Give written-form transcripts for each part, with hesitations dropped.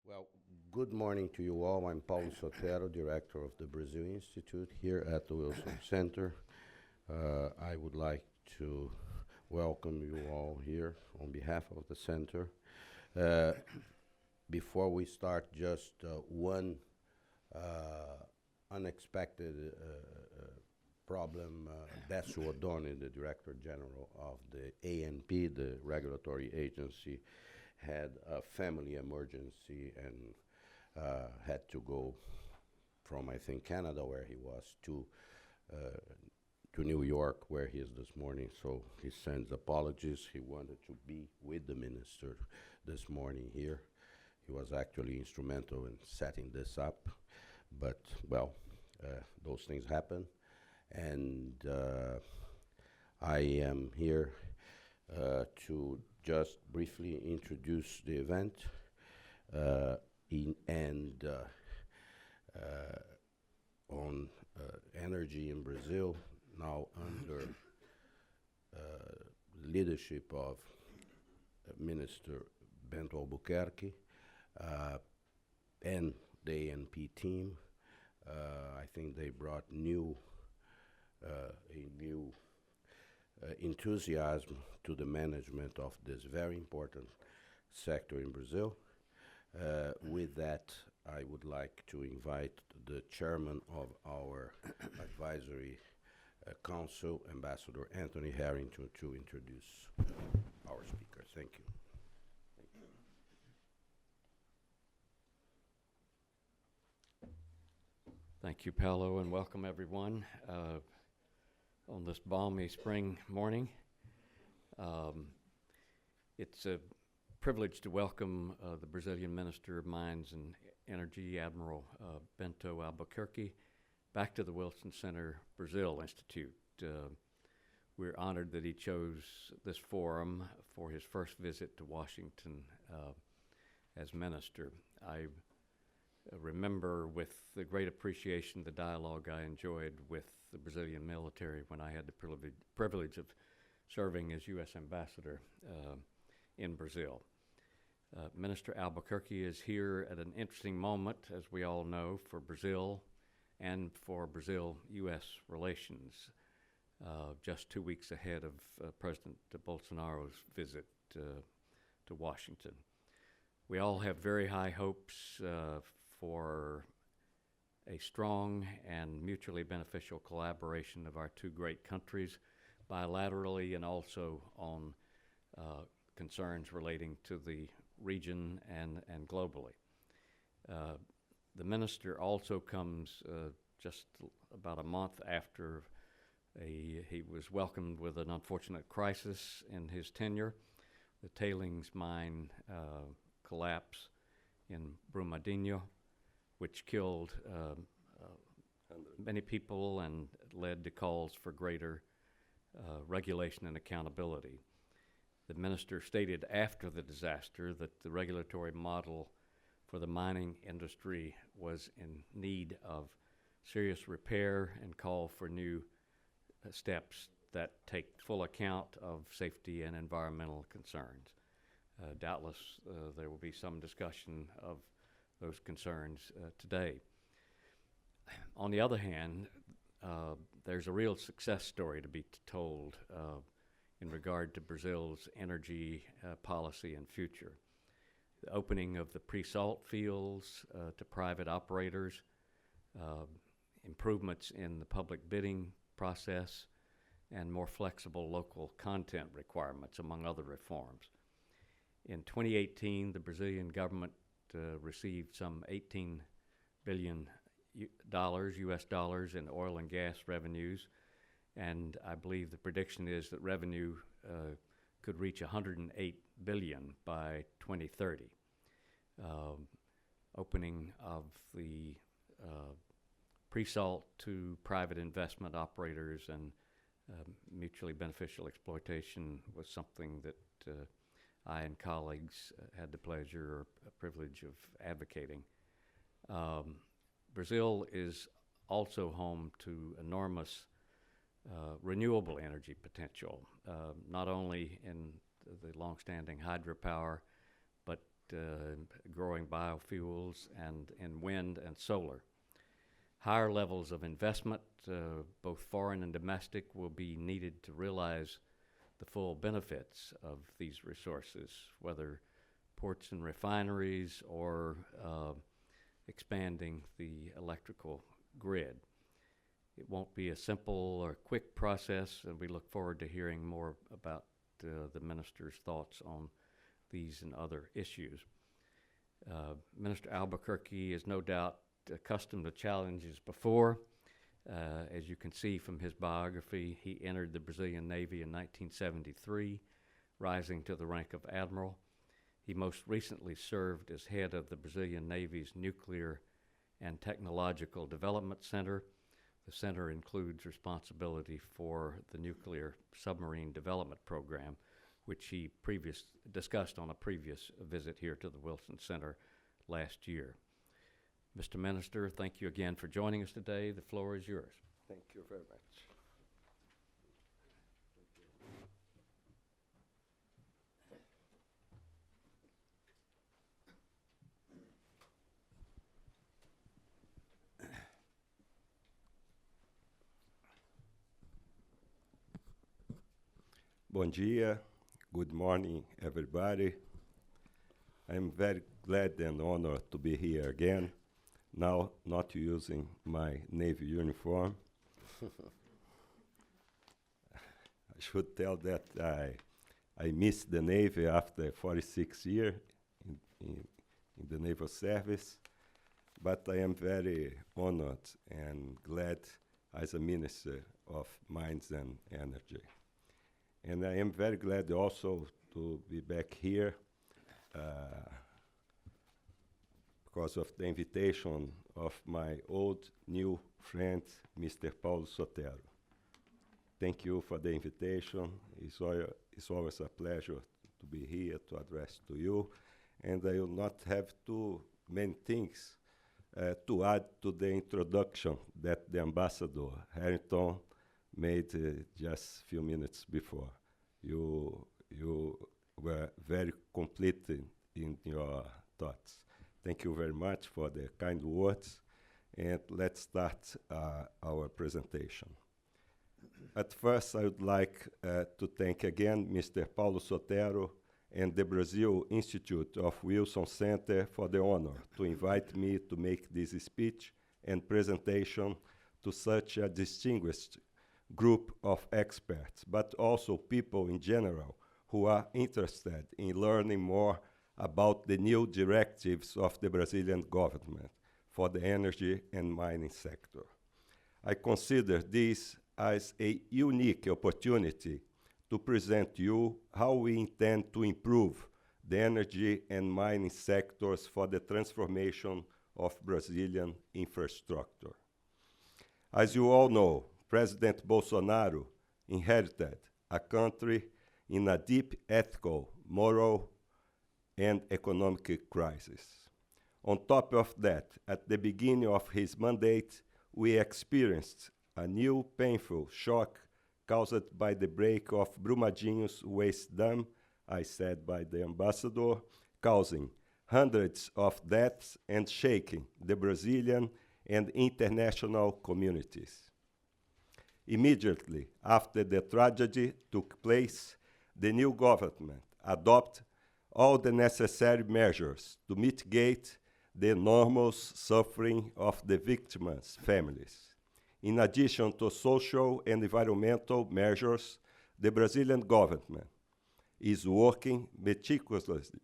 Well, good morning to you all. I'm Paulo Sotero, Director of the Brazil Institute here at the Wilson Center. I would like to welcome you all here on behalf of the center. Uh, Before we start, just one unexpected problem. Décio Odoni, the Director General of the ANP, the regulatory agency, had a family emergency and had to go from, I think, Canada, where he was, to New York, where he is this morning. So he sends apologies. He wanted to be with the minister this morning here. He was actually instrumental in setting this up. But, well, those things happen. And I am here to just briefly introduce the event on energy in Brazil, now under leadership of Minister Bento Albuquerque and the ANP team. I think they brought a new enthusiasm to the management of this very important sector in Brazil. With that, I would like to invite the chairman of our advisory council, Ambassador Anthony Harrington, to introduce our speaker. Thank you. Thank you, Paulo, and welcome everyone on this balmy spring morning. It's a privilege to welcome the Brazilian Minister of Mines and Energy, Admiral Bento Albuquerque, back to the Wilson Center Brazil Institute. We're honored that he chose this forum for his first visit to Washington as minister. I remember with the great appreciation the dialogue I enjoyed with the Brazilian military when I had the privilege of serving as U.S. Ambassador in Brazil. Minister Albuquerque is here at an interesting moment, as we all know, for Brazil and for Brazil-U.S. relations, just 2 weeks ahead of President Bolsonaro's visit to Washington. We all have very high hopes for a strong and mutually beneficial collaboration of our two great countries, bilaterally and also on concerns relating to the region and globally. The minister also comes just about a month after he was welcomed with an unfortunate crisis in his tenure, the tailings mine collapse in Brumadinho, which killed many people and led to calls for greater regulation and accountability. The minister stated after the disaster that the regulatory model for the mining industry was in need of serious repair and call for new steps that take full account of safety and environmental concerns. Doubtless there will be some discussion of those concerns today. On the other hand, there's a real success story to be told in regard to Brazil's energy policy and future. The opening of the pre-salt fields to private operators, improvements in the public bidding process, and more flexible local content requirements, among other reforms. In 2018, the Brazilian government received some $18 billion US dollars in oil and gas revenues, and I believe the prediction is that revenue could reach $108 billion by 2030. Opening of the pre-salt to private investment operators and mutually beneficial exploitation was something that I and colleagues had the pleasure or privilege of advocating. Brazil is also home to enormous renewable energy potential, not only in the longstanding hydropower, but growing biofuels and in wind and solar. Higher levels of investment, both foreign and domestic, will be needed to realize the full benefits of these resources, whether ports and refineries or expanding the electrical grid. It won't be a simple or quick process, and we look forward to hearing more about the minister's thoughts on these and other issues. Minister Albuquerque is no doubt accustomed to challenges before. As you can see from his biography, he entered the Brazilian Navy in 1973, rising to the rank of admiral. He most recently served as head of the Brazilian Navy's Nuclear and Technological Development Center. The center includes responsibility for the nuclear submarine development program, which he discussed on a previous visit here to the Wilson Center last year. Mr. Minister, thank you again for joining us today. The floor is yours. Thank you very much. Bom dia, good morning, everybody. I'm very glad and honored to be here again, now not using my Navy uniform. I should tell that I missed the Navy after 46 years in the naval service, but I am very honored and glad as a Minister of Mines and Energy. And I am very glad also to be back here because of the invitation of my old new friend, Mr. Paulo Sotero. Thank you for the invitation. It's always a pleasure to be here to address to you. And I will not have too many things to add to the introduction that the Ambassador Harrington made just a few minutes before. You were very complete in your thoughts. Thank you very much for the kind words, and let's start our presentation. At first, I would like to thank again Mr. Paulo Sotero and the Brazil Institute of Wilson Center for the honor to invite me to make this speech and presentation to such a distinguished group of experts, but also people in general who are interested in learning more about the new directives of the Brazilian government for the energy and mining sector. I consider this as a unique opportunity to present you how we intend to improve the energy and mining sectors for the transformation of Brazilian infrastructure. As you all know, President Bolsonaro inherited a country in a deep ethical, moral, and economic crisis. On top of that, at the beginning of his mandate, we experienced a new painful shock caused by the break of Brumadinho's waste dam, as said by the ambassador, causing hundreds of deaths and shaking the Brazilian and international communities. Immediately after the tragedy took place, the new government adopted all the necessary measures to mitigate the enormous suffering of the victims' families. In addition to social and environmental measures, the Brazilian government is working meticulously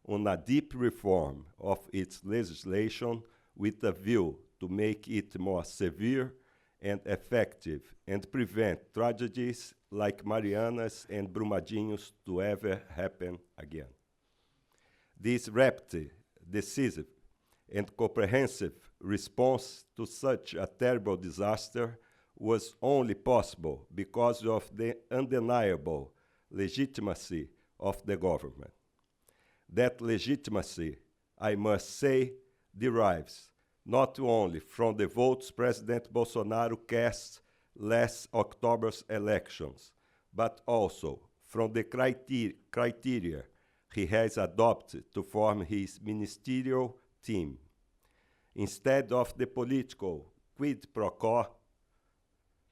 on a deep reform of its legislation with a view to make it more severe and effective and prevent tragedies like Marianas and Brumadinho's to ever happen again. This rapid, decisive, and comprehensive response to such a terrible disaster was only possible because of the undeniable legitimacy of the government. That legitimacy, I must say, derives not only from the votes President Bolsonaro cast last October's elections, but also from the criteria he has adopted to form his ministerial team. Instead of the political quid pro quo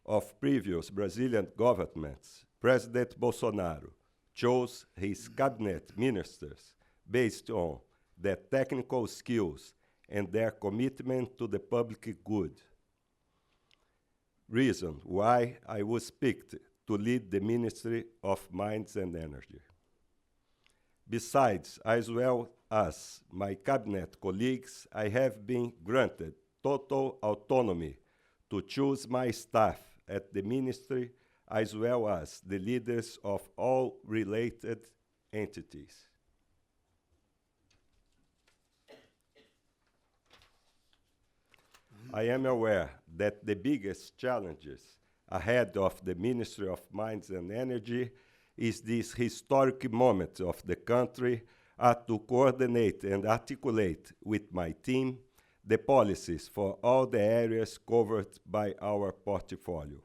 of previous Brazilian governments, President Bolsonaro chose his cabinet ministers based on their technical skills and their commitment to the public good. Reason why I was picked to lead the Ministry of Mines and Energy. Besides, as well as my cabinet colleagues, I have been granted total autonomy to choose my staff at the ministry, as well as the leaders of all related entities. I am aware that the biggest challenges ahead of the Ministry of Mines and Energy is this historic moment of the country to coordinate and articulate with my team the policies for all the areas covered by our portfolio,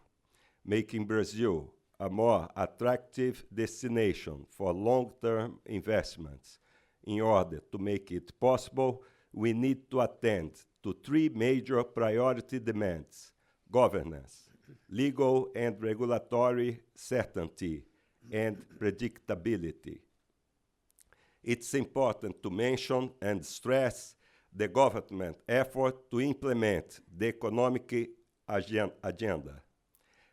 making Brazil a more attractive destination for long-term investments. In order to make it possible, we need to attend to three major priority demands: governance, legal and regulatory certainty, and predictability. It's important to mention and stress the government effort to implement the economic agenda,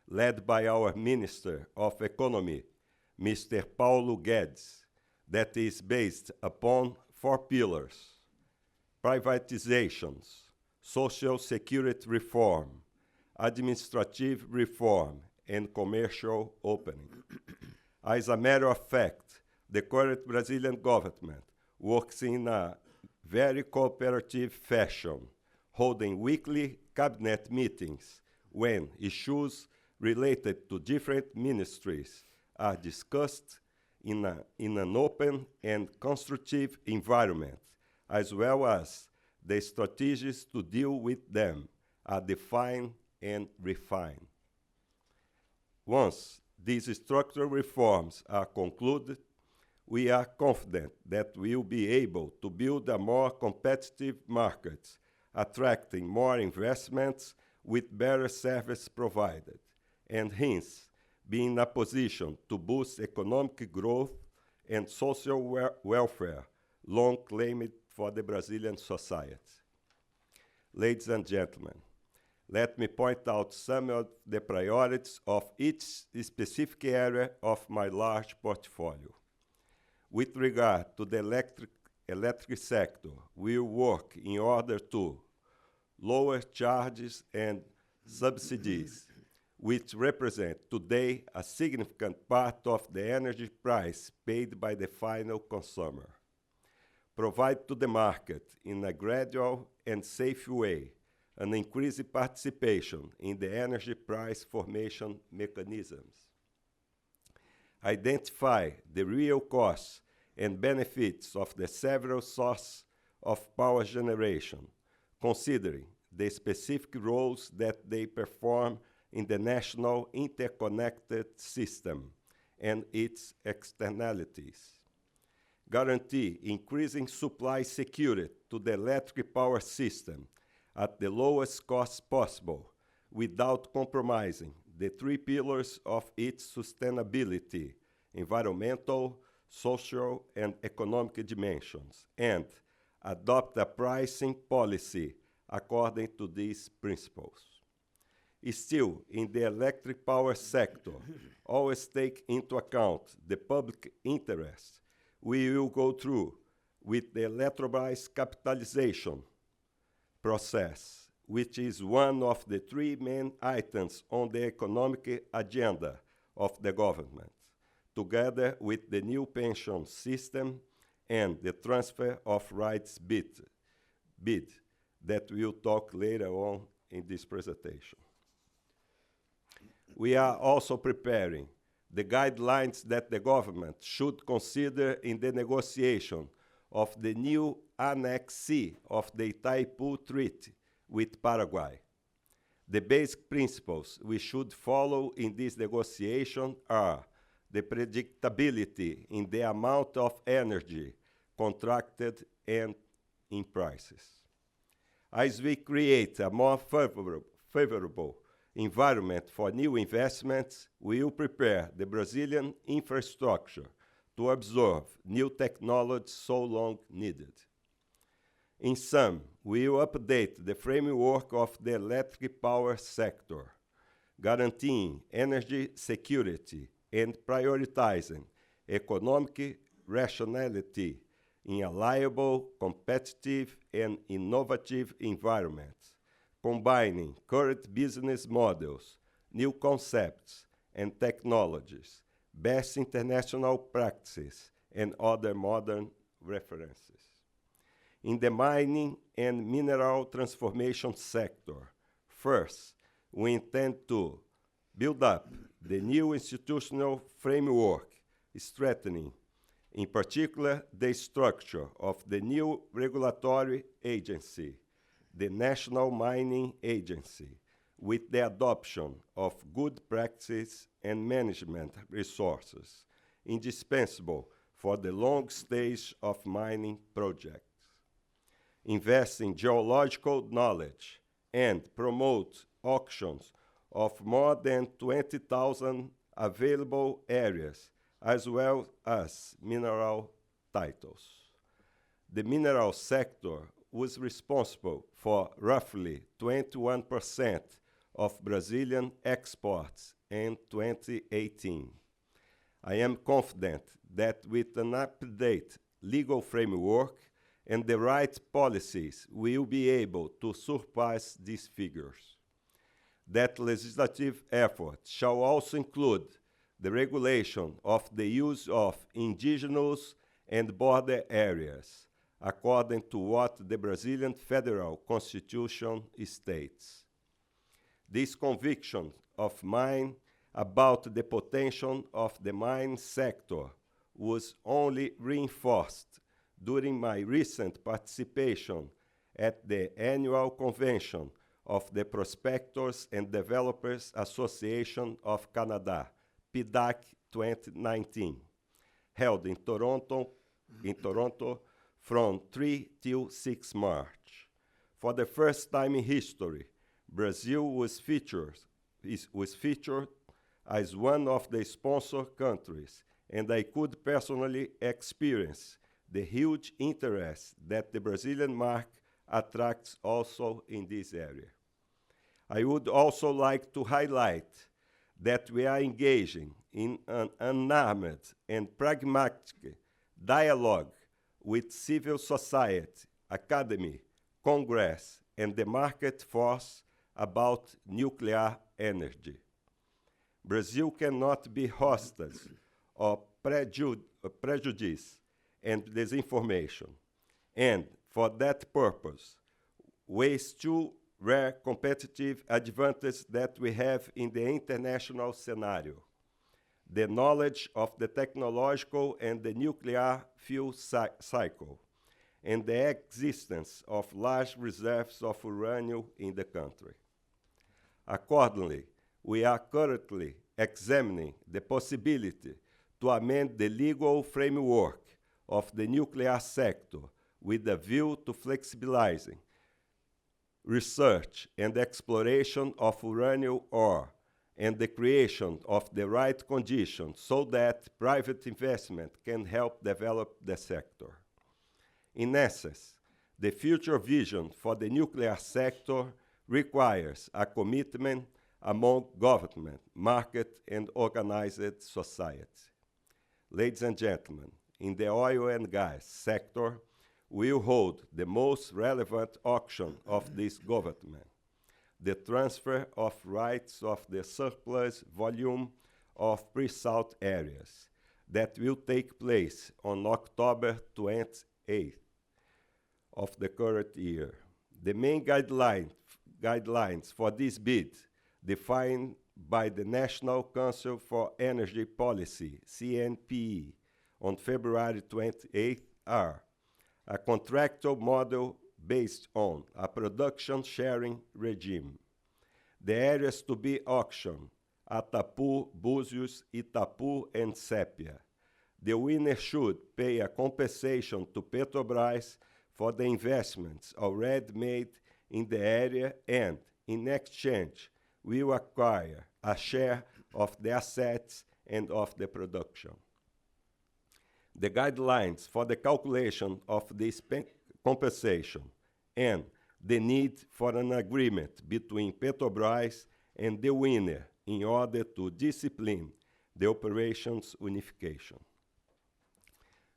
led by our Minister of Economy, Mr. Paulo Guedes, that is based upon 4 pillars: privatizations, social security reform, administrative reform, and commercial opening. As a matter of fact, the current Brazilian government works in a very cooperative fashion, holding weekly cabinet meetings when issues related to different ministries are discussed in an open and constructive environment, as well as the strategies to deal with them are defined and refined. Once these structural reforms are concluded, we are confident that we will be able to build a more competitive market, attracting more investments with better service provided, and hence be in a position to boost economic growth and social welfare, long claimed for the Brazilian society. Ladies and gentlemen, let me point out some of the priorities of each specific area of my large portfolio. With regard to the electric sector, we will work in order to lower charges and subsidies, which represent today a significant part of the energy price paid by the final consumer. Provide to the market, in a gradual and safe way, an increased participation in the energy price formation mechanisms. Identify the real costs and benefits of the several sources of power generation, considering the specific roles that they perform in the national interconnected system and its externalities. Guarantee increasing supply security to the electric power system at the lowest cost possible, without compromising the 3 pillars of its sustainability: environmental, social, and economic dimensions, and adopt a pricing policy according to these principles. Still, in the electric power sector, always take into account the public interest. We will go through with the Eletrobras capitalization process, which is one of the 3 main items on the economic agenda of the government, together with the new pension system and the transfer of rights bid that we'll talk later on in this presentation. We are also preparing the guidelines that the government should consider in the negotiation of the new Annex C of the Itaipu Treaty with Paraguay. The basic principles we should follow in this negotiation are the predictability in the amount of energy contracted and in prices. As we create a more favorable environment for new investments, we will prepare the Brazilian infrastructure to absorb new technology so long needed. In sum, we will update the framework of the electric power sector, guaranteeing energy security and prioritizing economic rationality in a liable, competitive, and innovative environment, combining current business models, new concepts and technologies, best international practices, and other modern references. In the mining and mineral transformation sector, first, we intend to build up the new institutional framework, strengthening, in particular, the structure of the new regulatory agency, the National Mining Agency, with the adoption of good practices and management resources indispensable for the long stage of mining projects. Invest in geological knowledge and promote auctions of more than 20,000 available areas, as well as mineral titles. The mineral sector was responsible for roughly 21% of Brazilian exports in 2018. I am confident that with an up-to-date legal framework and the right policies, we will be able to surpass these figures. That legislative effort shall also include the regulation of the use of indigenous and border areas, according to what the Brazilian Federal Constitution states. This conviction of mine about the potential of the mine sector was only reinforced during my recent participation at the annual convention of the Prospectors and Developers Association of Canada, PDAC 2019, held in Toronto from 3 till 6 March. For the first time in history, Brazil was featured as one of the sponsor countries, and I could personally experience the huge interest that the Brazilian market attracts also in this area. I would also like to highlight that we are engaging in an unarmed and pragmatic dialogue with civil society, academy, Congress, and the market force about nuclear energy. Brazil cannot be hostage of prejudice and disinformation, and for that purpose, waste two rare competitive advantages that we have in the international scenario: the knowledge of the technological and the nuclear fuel cycle, and the existence of large reserves of uranium in the country. Accordingly, we are currently examining the possibility to amend the legal framework of the nuclear sector with a view to flexibilizing research and exploration of uranium ore and the creation of the right conditions so that private investment can help develop the sector. In essence, the future vision for the nuclear sector requires a commitment among government, market, and organized society. Ladies and gentlemen, in the oil and gas sector, we will hold the most relevant auction of this government, the transfer of rights of the surplus volume of pre-salt areas, that will take place on October 28th of the current year. The main guidelines for this bid, defined by the National Council for Energy Policy, CNPE, on February 28th are a contractual model based on a production sharing regime. The areas to be auctioned Atapu, Búzios, Itapu, and Sépia. The winner should pay a compensation to Petrobras for the investments already made in the area and, in exchange, will acquire a share of the assets and of the production. The guidelines for the calculation of this compensation and the need for an agreement between Petrobras and the winner in order to discipline the operations unification.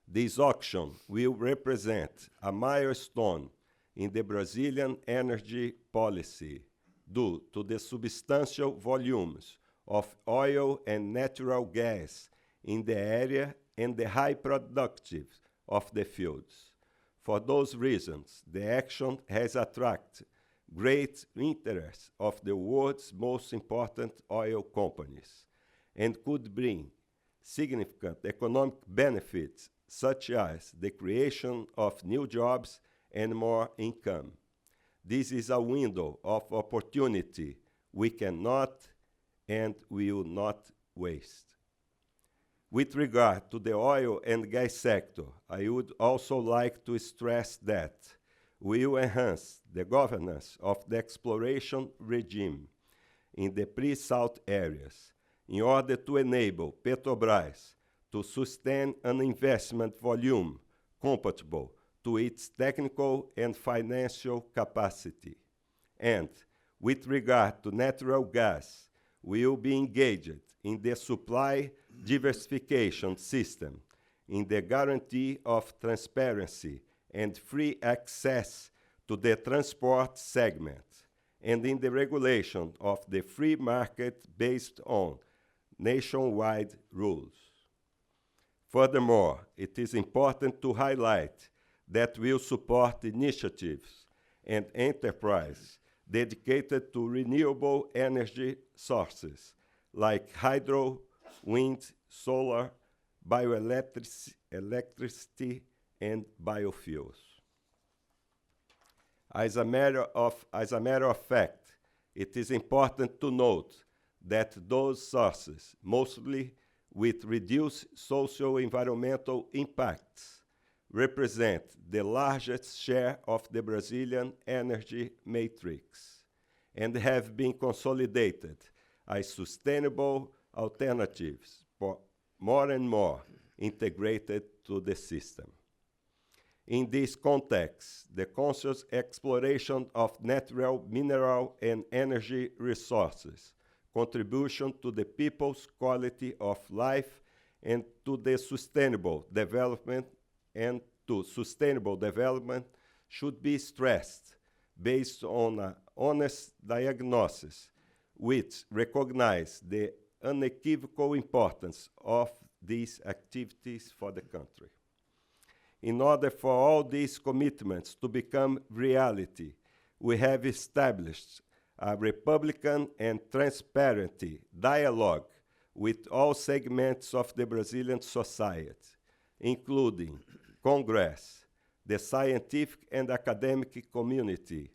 This auction will represent a milestone in the Brazilian energy policy due to the substantial volumes of oil and natural gas in the area and the high productiveness of the fields. For those reasons, the action has attracted great interest of the world's most important oil companies and could bring significant economic benefits such as the creation of new jobs and more income. This is a window of opportunity we cannot and will not waste. With regard to the oil and gas sector, I would also like to stress that we will enhance the governance of the exploration regime in the pre-salt areas in order to enable Petrobras to sustain an investment volume compatible to its technical and financial capacity. And with regard to natural gas, we will be engaged in the supply diversification system, in the guarantee of transparency and free access to the transport segment, and in the regulation of the free market based on nationwide rules. Furthermore, it is important to highlight that we will support initiatives and enterprise dedicated to renewable energy sources like hydro, wind, solar, bioelectricity, and biofuels. As a matter of fact, it is important to note that those sources, mostly with reduced socio-environmental impacts, represent the largest share of the Brazilian energy matrix and have been consolidated as sustainable alternatives for more and more integrated to the system. In this context, the conscious exploration of natural, mineral, and energy resources, contribution to the people's quality of life, and to the sustainable development should be stressed based on an honest diagnosis which recognize the unequivocal importance of these activities for the country. In order for all these commitments to become reality, we have established a Republican and transparent dialogue with all segments of the Brazilian society, including Congress, the scientific and academic community,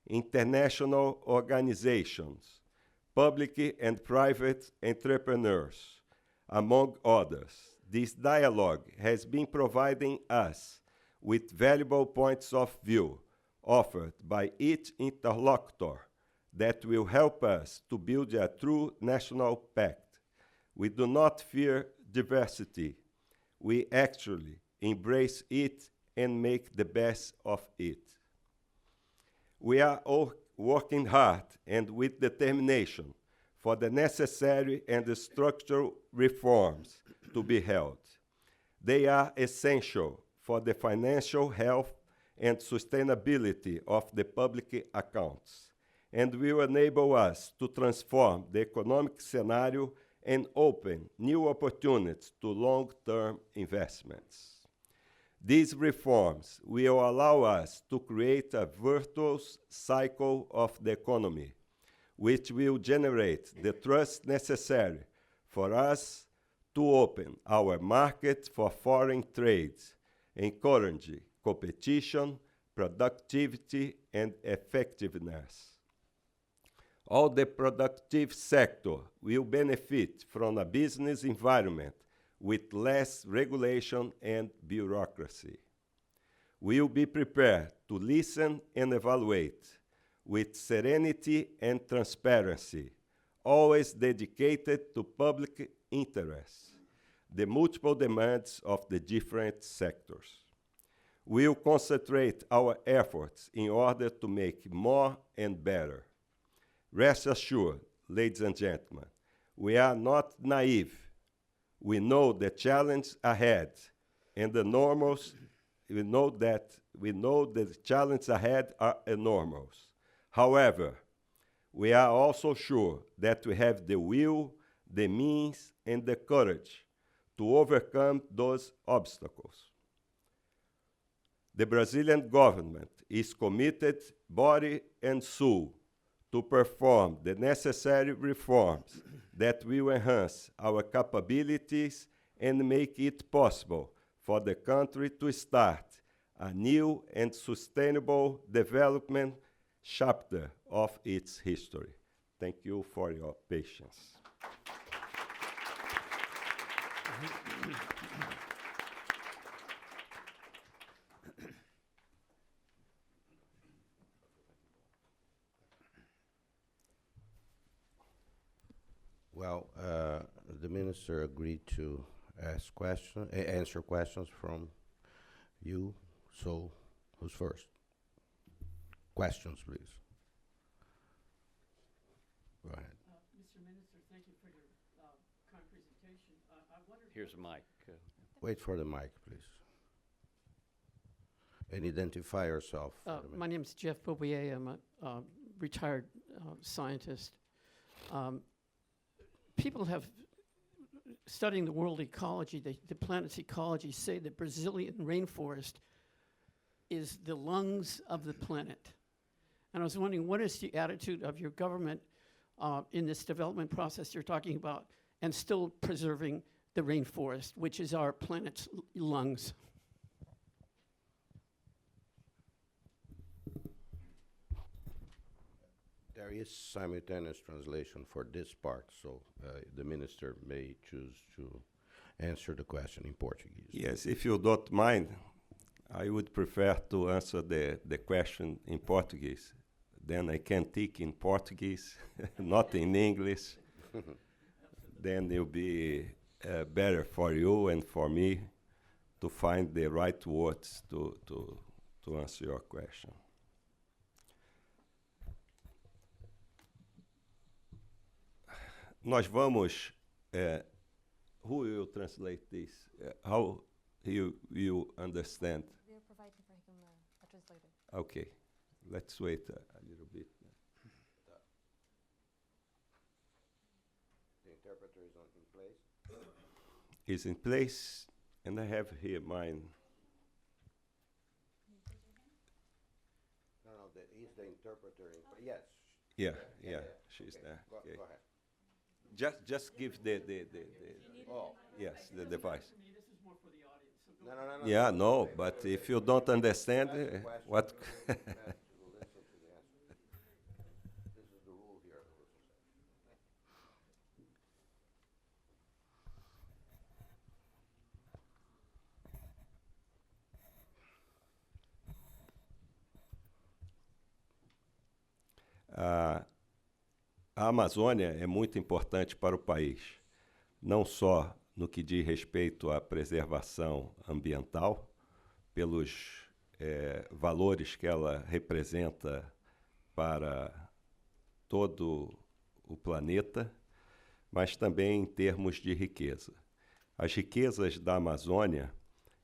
international organizations, public and private entrepreneurs, among others. This dialogue has been providing us with valuable points of view offered by each interlocutor that will help us to build a true national pact. We do not fear diversity. We actually embrace it and make the best of it. We are all working hard and with determination for the necessary and the structural reforms to be held. They are essential for the financial health and sustainability of the public accounts, and will enable us to transform the economic scenario and open new opportunities to long-term investments. These reforms will allow us to create a virtuous cycle of the economy, which will generate the trust necessary for us to open our market for foreign trade, encourage competition, productivity, and effectiveness. All the productive sector will benefit from a business environment with less regulation and bureaucracy. We will be prepared to listen and evaluate with serenity and transparency, always dedicated to public interest, the multiple demands of the different sectors. We will concentrate our efforts in order to make more and better. Rest assured, ladies and gentlemen, we are not naive. We know the challenge ahead, and we know that the challenges ahead are enormous. However, we are also sure that we have the will, the means, and the courage to overcome those obstacles. The Brazilian government is committed, body and soul, to perform the necessary reforms that will enhance our capabilities and make it possible for the country to start a new and sustainable development chapter of its history. Thank you for your patience. Well, the minister agreed to answer questions from you. So, who's first? Questions, please. Go ahead. Mr. Minister, thank you for your kind presentation. I wondered. Here's a mic. Wait for the mic, please. And identify yourself. for the My name is Jeff Bobier. I'm a retired scientist. People have, studying the world ecology, the planet's ecology, say the Brazilian rainforest is the lungs of the planet. And I was wondering, what is the attitude of your government in this development process you're talking about, and still preserving the rainforest, which is our planet's lungs? There is simultaneous translation for this part, so the minister may choose to answer the question in Portuguese. Yes, if you don't mind, I would prefer to answer the question in Portuguese. Then I can think in Portuguese, not in English. Then it'll be better for you and for me to find the right words to answer your question. Nós vamos. Who will translate this? How you understand? We're providing for him a translator. Okay, let's wait a little bit. The interpreter is in place? Is in place, and I have here mine. No, is the interpreter in place? Yes. Yeah, she's Okay, there. Go Okay. ahead. Just give the Oh, yes, the device. This is more for the audience. So no. Yeah, no, but if you don't understand, Ask the question, what? you have to listen to the answer. This is the rule here. A Amazônia é muito importante para o país, não só no que diz respeito à preservação ambiental, pelos valores que ela representa para todo o planeta, mas também em termos de riqueza. As riquezas da Amazônia,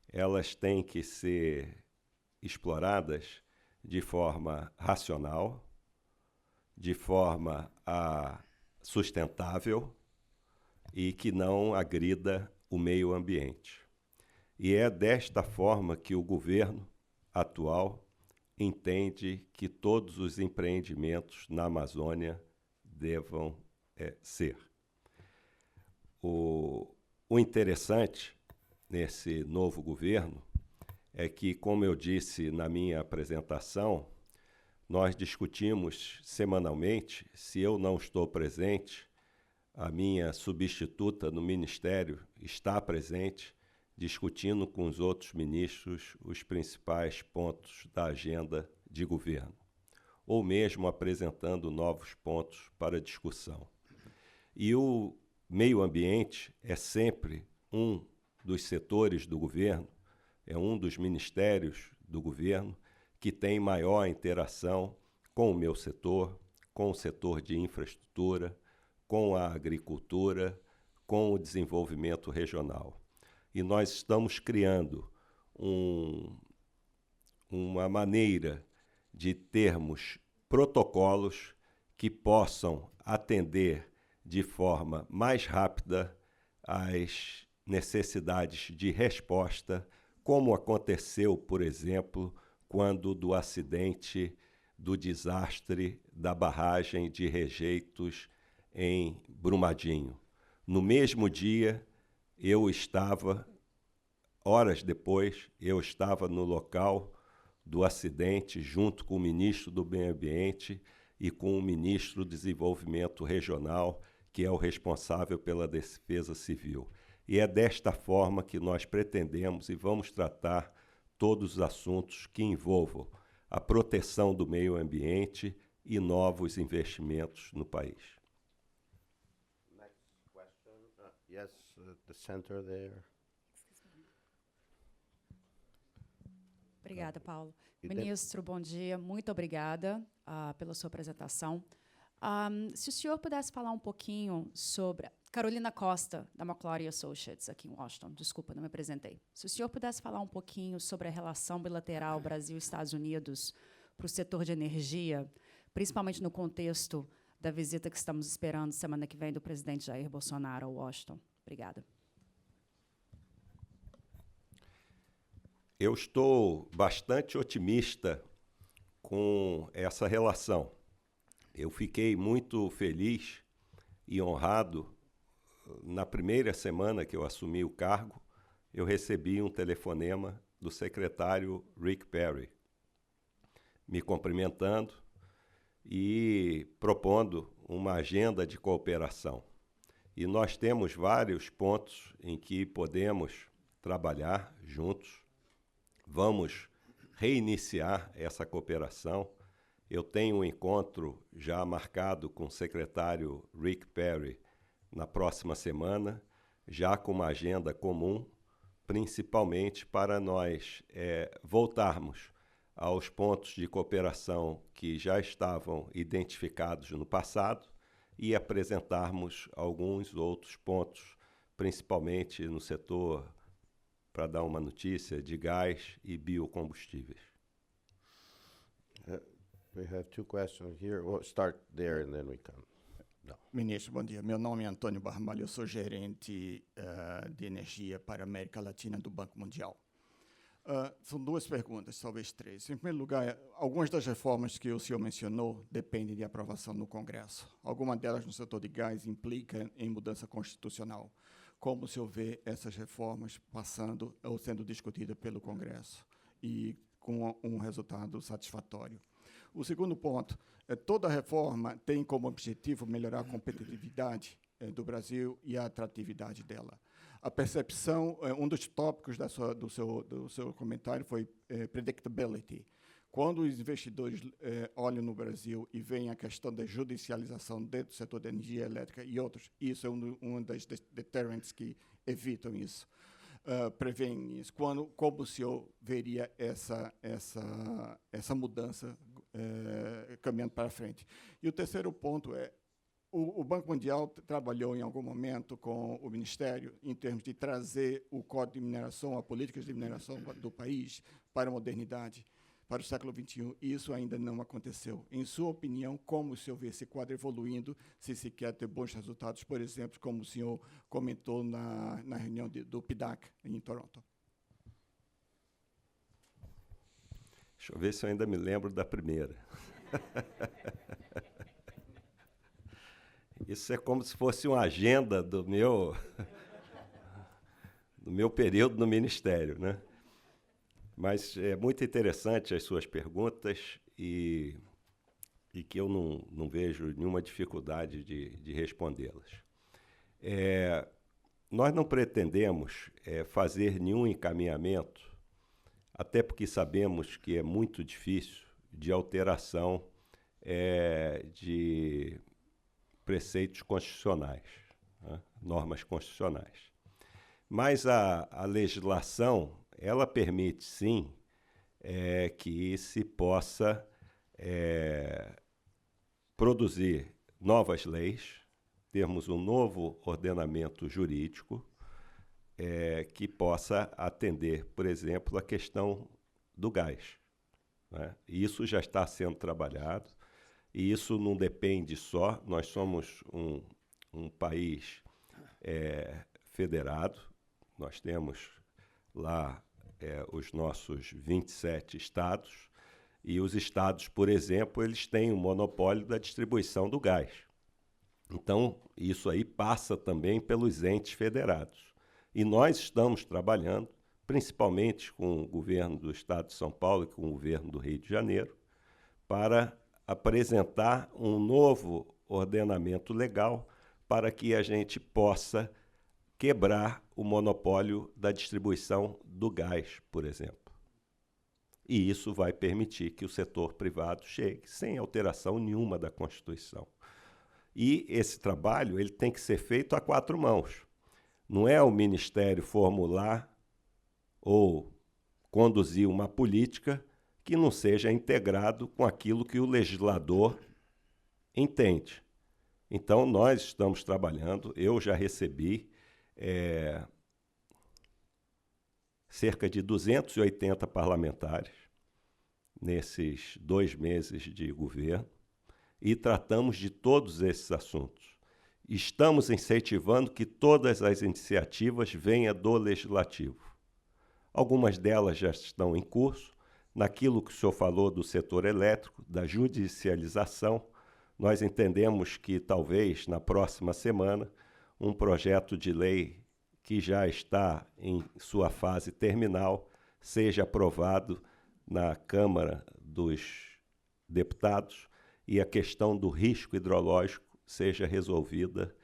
elas têm que ser exploradas de forma racional, de forma sustentável e que não agrida o meio ambiente. E é desta forma que o governo atual entende que todos os empreendimentos na Amazônia devam ser. O interessante nesse novo governo é que, como eu disse na minha apresentação, nós discutimos semanalmente. Se eu não estou presente, a minha substituta no Ministério está presente, discutindo com os outros ministros os principais pontos da agenda de governo, ou mesmo apresentando novos pontos para discussão. E o meio ambiente é sempre um dos setores do governo, é um dos ministérios do governo que tem maior interação com o meu setor, com o setor de infraestrutura, com a agricultura, com o desenvolvimento regional. E nós estamos criando uma maneira de termos protocolos que possam atender de forma mais rápida às necessidades de resposta, como aconteceu, por exemplo, quando do acidente, do desastre da barragem de rejeitos em Brumadinho. No mesmo dia, horas depois, eu estava no local do acidente, junto com o ministro do Meio Ambiente e com o ministro do Desenvolvimento Regional, que é o responsável pela Defesa Civil. E é desta forma que nós pretendemos e vamos tratar todos os assuntos que envolvam a proteção do meio ambiente e novos investimentos no país. Next question. Yes, the center there. Obrigada, Paulo. E de- Ministro, bom dia. Muito obrigada pela sua apresentação. Se o senhor pudesse falar um pouquinho sobre... Carolina Costa, da Macquarie Associates, aqui em Washington. Desculpa, não me apresentei. Se o senhor pudesse falar um pouquinho sobre a relação bilateral Brasil-Estados Unidos para o setor de energia, principalmente no contexto da visita que estamos esperando semana que vem do presidente Jair Bolsonaro a Washington. Obrigada. Eu estou bastante otimista com essa relação. Eu fiquei muito feliz e honrado. Na primeira semana que eu assumi o cargo, eu recebi um telefonema do secretário Rick Perry, me cumprimentando e propondo uma agenda de cooperação. E nós temos vários pontos em que podemos trabalhar juntos. Vamos reiniciar essa cooperação. Eu tenho um encontro já marcado com o secretário Rick Perry na próxima semana, já com uma agenda comum, principalmente para nós voltarmos aos pontos de cooperação que já estavam identificados no passado e apresentarmos alguns outros pontos, principalmente no setor, para dar uma notícia, de gás e biocombustíveis. We have two questions here. We'll start there and then we come. Ministro, bom dia. Meu nome é Antônio Barmalho, eu sou gerente de energia para a América Latina do Banco Mundial. São duas perguntas, talvez três. Em primeiro lugar, algumas das reformas que o senhor mencionou dependem de aprovação no Congresso. Alguma delas no setor de gás implica em mudança constitucional. Como o senhor vê essas reformas passando ou sendo discutidas pelo Congresso e com um resultado satisfatório? O segundo ponto, toda reforma tem como objetivo melhorar a competitividade do Brasil e a atratividade dela. A percepção, um dos tópicos do seu comentário foi predictability. Quando os investidores olham no Brasil e veem a questão da judicialização dentro do setor da energia elétrica e outros, isso é um das deterrents que evitam isso. Prevêem isso. Como o senhor veria essa mudança caminhando para frente? E o terceiro ponto é, o Banco Mundial trabalhou em algum momento com o Ministério em termos de trazer o Código de Mineração, as políticas de mineração do país para a modernidade, para o século XXI, e isso ainda não aconteceu. Em sua opinião, como o senhor vê esse quadro evoluindo, se quer ter bons resultados, por exemplo, como o senhor comentou na reunião do PDAC em Toronto? Deixa eu ver se eu ainda me lembro da primeira. Isso é como se fosse uma agenda do meu período no Ministério, né? Mas é muito interessante as suas perguntas e e que eu não vejo nenhuma dificuldade de respondê-las. Nós não pretendemos fazer nenhum encaminhamento, até porque sabemos que é muito difícil, de alteração de preceitos constitucionais, né? Normas constitucionais. Mas a legislação, ela permite, sim, que se possa produzir novas leis, termos um novo ordenamento jurídico que possa atender, por exemplo, a questão do gás, né? Isso já está sendo trabalhado, e isso não depende só, nós somos um país federado, nós temos lá os nossos 27 estados, e os estados, por exemplo, eles têm o monopólio da distribuição do gás. Então, isso aí passa também pelos entes federados. E nós estamos trabalhando, principalmente com o governo do estado de São Paulo e com o governo do Rio de Janeiro, para apresentar um novo ordenamento legal para que a gente possa quebrar o monopólio da distribuição do gás, por exemplo. E isso vai permitir que o setor privado chegue sem alteração nenhuma da Constituição. E esse trabalho ele tem que ser feito a 4 mãos. Não é o Ministério formular ou conduzir uma política que não seja integrado com aquilo que o legislador entende. Então, nós estamos trabalhando, eu já recebi cerca de 280 parlamentares nesses 2 meses de governo e tratamos de todos esses assuntos. Estamos incentivando que todas as iniciativas venham do Legislativo. Algumas delas já estão em curso. Naquilo que o senhor falou do setor elétrico, da judicialização, nós entendemos que talvez na próxima semana um projeto de lei que já está em sua fase terminal seja aprovado na Câmara dos Deputados e a questão do risco hidrológico seja resolvida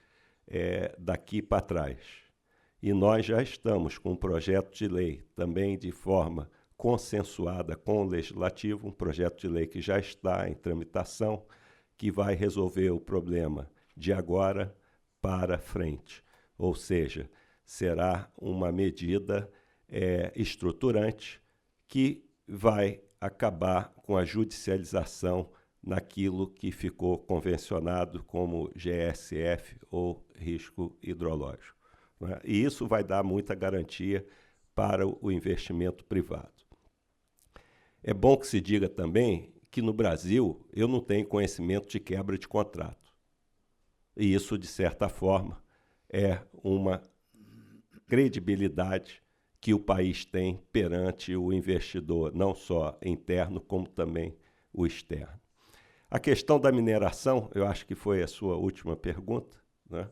daqui para trás. E nós já estamos com um projeto de lei também de forma consensuada com o Legislativo, um projeto de lei que já está em tramitação, que vai resolver o problema de agora para frente. Ou seja, será uma medida estruturante que vai acabar com a judicialização naquilo que ficou convencionado como GSF ou risco hidrológico, né? E isso vai dar muita garantia para o investimento privado. É bom que se diga também que no Brasil eu não tenho conhecimento de quebra de contrato. E isso, de certa forma, é uma credibilidade que o país tem perante o investidor, não só interno, como também o externo. A questão da mineração, eu acho que foi a sua última pergunta, né?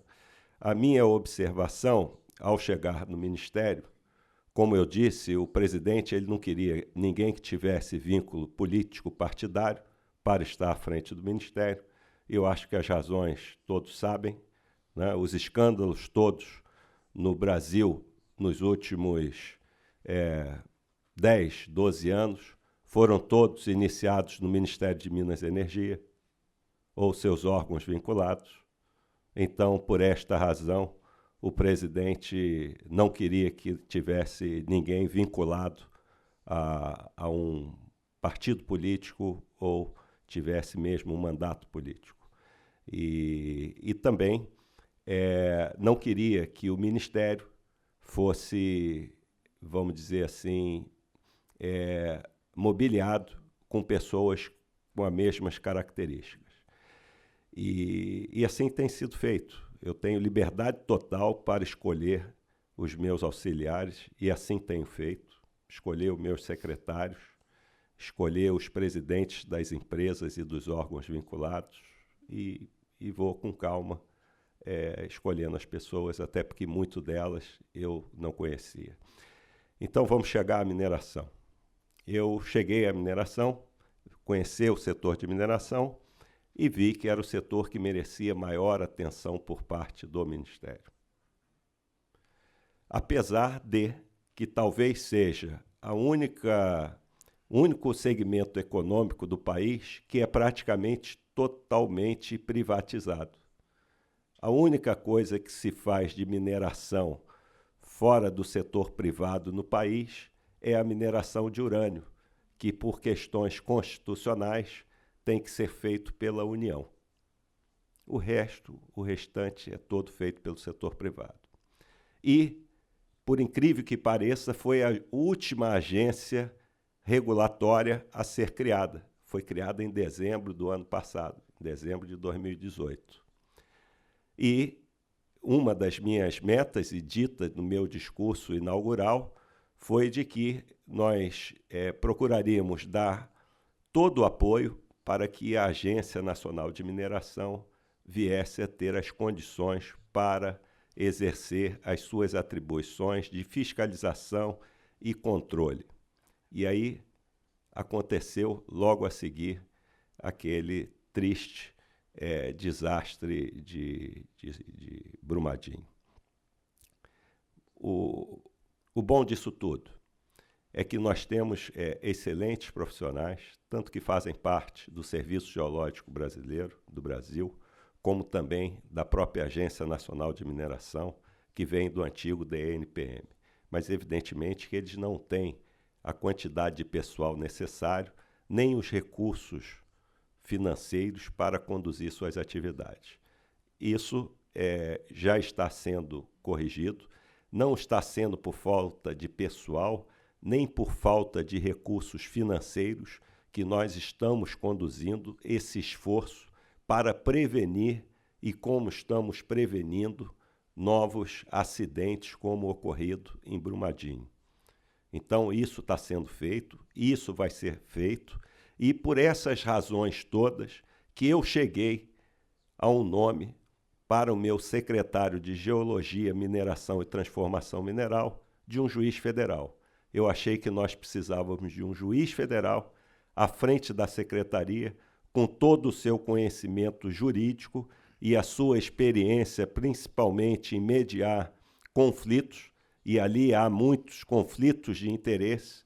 A minha observação, ao chegar no Ministério, como eu disse, o presidente ele não queria ninguém que tivesse vínculo político partidário para estar à frente do Ministério. Eu acho que as razões todos sabem, né? Os escândalos todos no Brasil nos últimos 10, 12 anos foram todos iniciados no Ministério de Minas e Energia ou seus órgãos vinculados. Então, por esta razão, o presidente não queria que tivesse ninguém vinculado a um partido político ou tivesse mesmo um mandato político. E também não queria que o Ministério fosse, vamos dizer assim, mobiliado com pessoas com as mesmas características. E assim tem sido feito. Eu tenho liberdade total para escolher os meus auxiliares e assim tenho feito. Escolher os meus secretários, escolher os presidentes das empresas e dos órgãos vinculados e vou com calma escolhendo as pessoas, até porque muito delas eu não conhecia. Então vamos chegar à mineração. Eu cheguei à mineração, conheci o setor de mineração e vi que era o setor que merecia maior atenção por parte do Ministério. Apesar de que talvez seja o único segmento econômico do país que é praticamente totalmente privatizado. A única coisa que se faz de mineração fora do setor privado no país é a mineração de urânio, que por questões constitucionais tem que ser feito pela União. O restante é todo feito pelo setor privado. E, por incrível que pareça, foi a última agência regulatória a ser criada. Foi criada em dezembro do ano passado, dezembro de 2018. E uma das minhas metas, e dita no meu discurso inaugural, foi de que nós procuraríamos dar todo o apoio para que a Agência Nacional de Mineração viesse a ter as condições para exercer as suas atribuições de fiscalização e controle. E aí aconteceu logo a seguir aquele triste desastre de Brumadinho. O bom disso tudo é que nós temos excelentes profissionais, tanto que fazem parte do Serviço Geológico Brasileiro, do Brasil, como também da própria Agência Nacional de Mineração, que vem do antigo DNPM. Mas, evidentemente, que eles não têm a quantidade de pessoal necessário, nem os recursos financeiros para conduzir suas atividades. Isso já está sendo corrigido, não está sendo por falta de pessoal, nem por falta de recursos financeiros, que nós estamos conduzindo esse esforço para prevenir, e como estamos prevenindo, novos acidentes como o ocorrido em Brumadinho. Então, isso está sendo feito, isso vai ser feito, e por essas razões todas que eu cheguei a um nome para o meu secretário de Geologia, Mineração e Transformação Mineral, de um juiz federal. Eu achei que nós precisávamos de um juiz federal à frente da secretaria, com todo o seu conhecimento jurídico e a sua experiência, principalmente em mediar conflitos, e ali há muitos conflitos de interesse,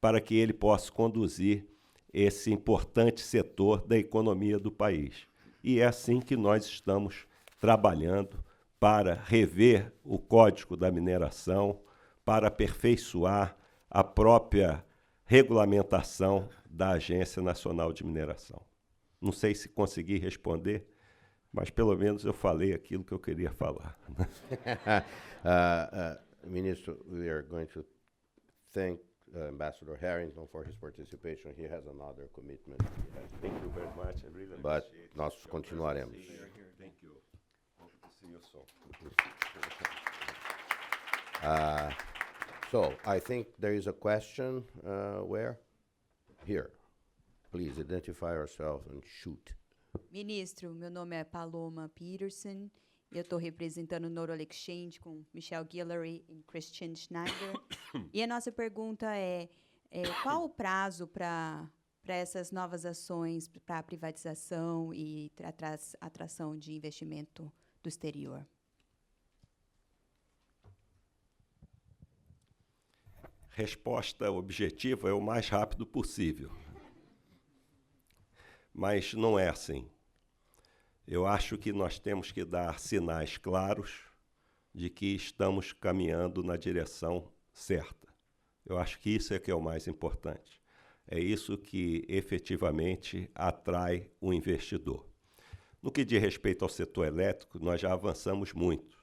para que ele possa conduzir esse importante setor da economia do país. E é assim que nós estamos trabalhando para rever o Código da Mineração, para aperfeiçoar a própria regulamentação da Agência Nacional de Mineração. Não sei se consegui responder, mas pelo menos eu falei aquilo que eu queria falar. Minister, we are going to thank Ambassador Harrington for his participation. He has another commitment. Thank you very much. I really But appreciate it. nós continuaremos. Thank you. Hope to see you soon. So, I think there is a question, where? Here. Please identify yourself and shoot. Ministro, meu nome é Paloma Peterson e eu estou representando o Nodal Exchange com Michelle Guillory e Christian Schneider. E a nossa pergunta é qual o prazo para essas novas ações, para a privatização e atração de investimento do exterior? Resposta objetiva é o mais rápido possível. Mas não é assim. Eu acho que nós temos que dar sinais claros de que estamos caminhando na direção certa. Eu acho que isso é que é o mais importante. É isso que efetivamente atrai o investidor. No que diz respeito ao setor elétrico, nós já avançamos muito.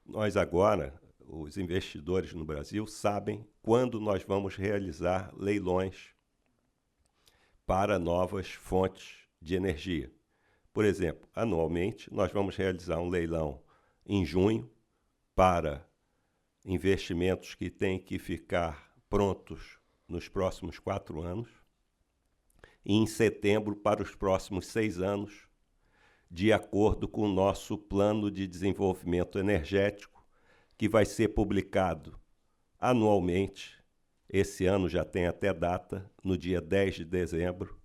Nós agora, os investidores no Brasil, sabem quando nós vamos realizar leilões para novas fontes de energia. Por exemplo, anualmente, nós vamos realizar um leilão em junho para investimentos que têm que ficar prontos nos próximos 4 anos e em setembro para os próximos 6 anos, de acordo com o nosso plano de desenvolvimento energético, que vai ser publicado anualmente. Esse ano já tem até data, no dia 10 de dezembro,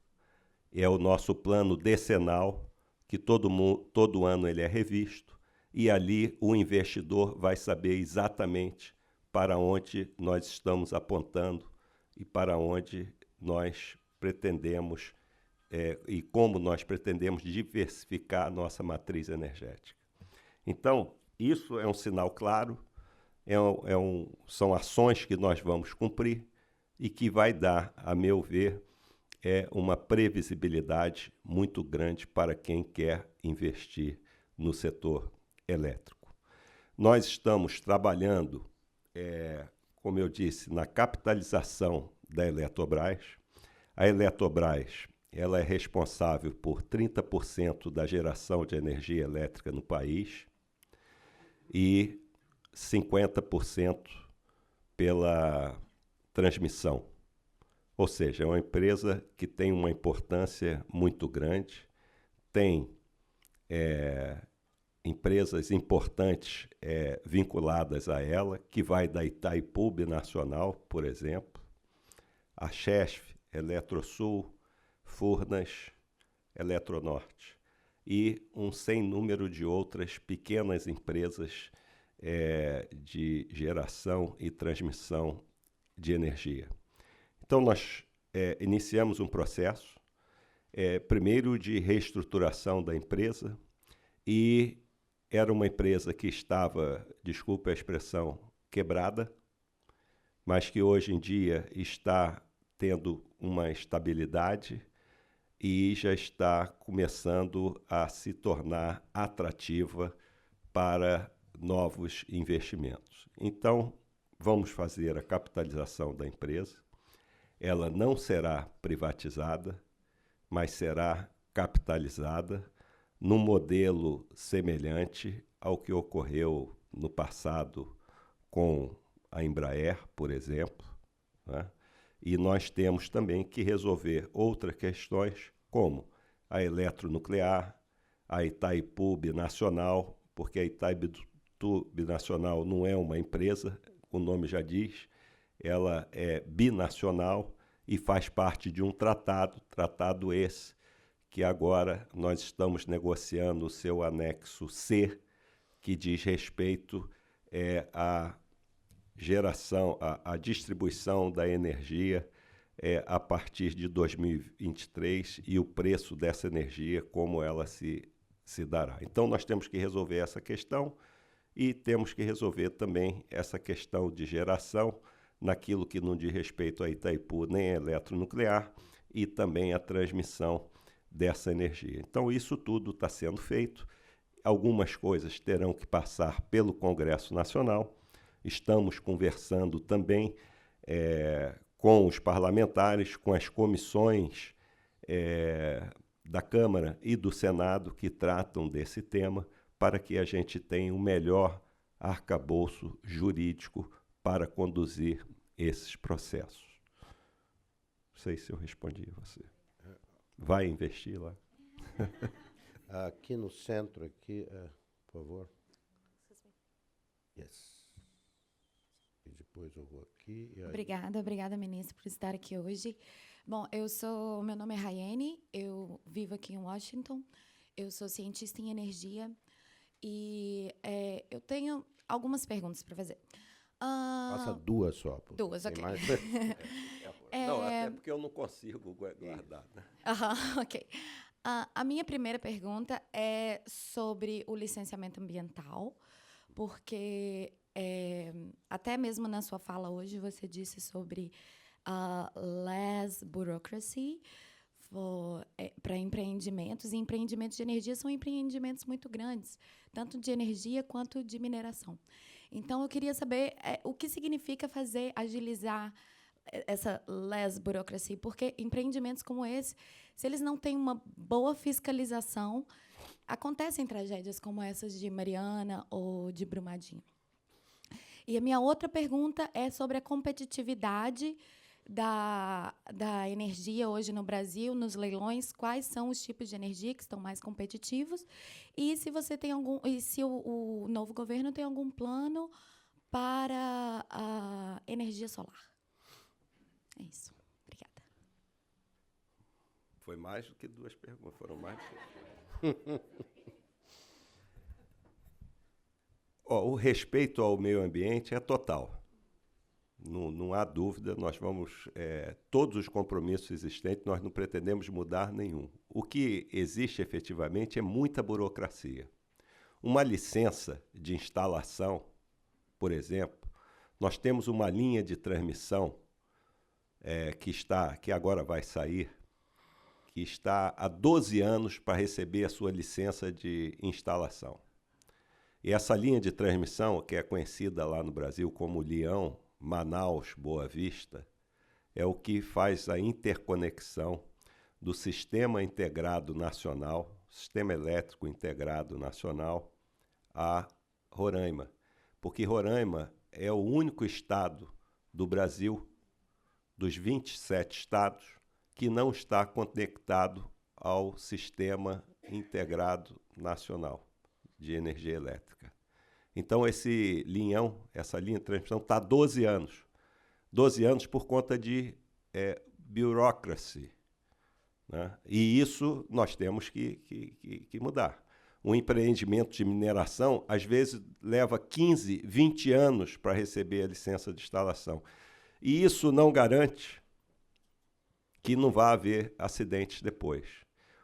é o nosso plano decenal, que todo ano ele é revisto, e ali o investidor vai saber exatamente para onde nós estamos apontando e para onde nós pretendemos e como nós pretendemos diversificar a nossa matriz energética. Então, isso é um sinal claro, são ações que nós vamos cumprir e que vai dar, a meu ver, uma previsibilidade muito grande para quem quer investir no setor elétrico. Nós estamos trabalhando, como eu disse, na capitalização da Eletrobras. A Eletrobras ela é responsável por 30% da geração de energia elétrica no país e 50% pela transmissão. Ou seja, é uma empresa que tem uma importância muito grande, tem empresas importantes vinculadas a ela, que vai da Itaipu Binacional, por exemplo, a Chesf, Eletrosul, Furnas, Eletronorte, e um sem número de outras pequenas empresas de geração e transmissão de energia. Então, nós iniciamos um processo, primeiro de reestruturação da empresa, e era uma empresa que estava, desculpe a expressão, quebrada, mas que hoje em dia está tendo uma estabilidade e já está começando a se tornar atrativa para novos investimentos. Então, vamos fazer a capitalização da empresa. Ela não será privatizada, mas será capitalizada num modelo semelhante ao que ocorreu no passado com a Embraer, por exemplo, né? E nós temos também que resolver outras questões, como a eletronuclear, a Itaipu Binacional, porque a Itaipu Binacional não é uma empresa, o nome já diz, ela é binacional e faz parte de um tratado esse, que agora nós estamos negociando o seu anexo C, que diz respeito à geração, à distribuição da energia a partir de 2023 e o preço dessa energia, como ela se dará. Então, nós temos que resolver essa questão e temos que resolver também essa questão de geração naquilo que não diz respeito a Itaipu nem a eletronuclear e também a transmissão dessa energia. Então, isso tudo está sendo feito. Algumas coisas terão que passar pelo Congresso Nacional. Estamos conversando também com os parlamentares, com as comissões da Câmara e do Senado que tratam desse tema, para que a gente tenha um melhor arcabouço jurídico para conduzir esses processos. Não sei se eu respondi a você. Vai investir lá? Aqui no centro, aqui, por favor. Yes. E depois eu vou aqui. E aí... Obrigada, ministro, por estar aqui hoje. Bom, meu nome é Rayane, eu vivo aqui em Washington, eu sou cientista em energia e eu tenho algumas perguntas para fazer. Faça duas só. Duas, ok. Mais... Não, até porque eu não consigo guardar. Né? Ok. A minha primeira pergunta é sobre o licenciamento ambiental, porque até mesmo na sua fala hoje você disse sobre less bureaucracy para empreendimentos, e empreendimentos de energia são empreendimentos muito grandes, tanto de energia quanto de mineração. Então, eu queria saber o que significa agilizar essa less bureaucracy, porque empreendimentos como esse, se eles não têm uma boa fiscalização, acontecem tragédias como essas de Mariana ou de Brumadinho. E a minha outra pergunta é sobre a competitividade da energia hoje no Brasil, nos leilões. Quais são os tipos de energia que estão mais competitivos? E se você tem se o novo governo tem algum plano para a energia solar? É isso. Obrigada. Foi mais do que 2 perguntas, foram mais do que... O respeito ao meio ambiente é total. Não há dúvida, nós vamos... todos os compromissos existentes, nós não pretendemos mudar nenhum. O que existe efetivamente é muita burocracia. Uma licença de instalação, por exemplo, nós temos uma linha de transmissão que agora vai sair, que está há 12 anos para receber a sua licença de instalação. E essa linha de transmissão, que é conhecida lá no Brasil como Leão, Manaus, Boa Vista, é o que faz a interconexão do Sistema Integrado Nacional, Sistema Elétrico Integrado Nacional, a Roraima. Porque Roraima é o único estado do Brasil, dos 27 estados, que não está conectado ao Sistema Integrado Nacional de Energia Elétrica. Então, esse linhão, essa linha de transmissão, está há 12 anos. 12 anos por conta de bureaucracy, né? E isso nós temos que mudar. Um empreendimento de mineração, às vezes, leva 15, 20 anos para receber a licença de instalação. E isso não garante que não vá haver acidentes depois.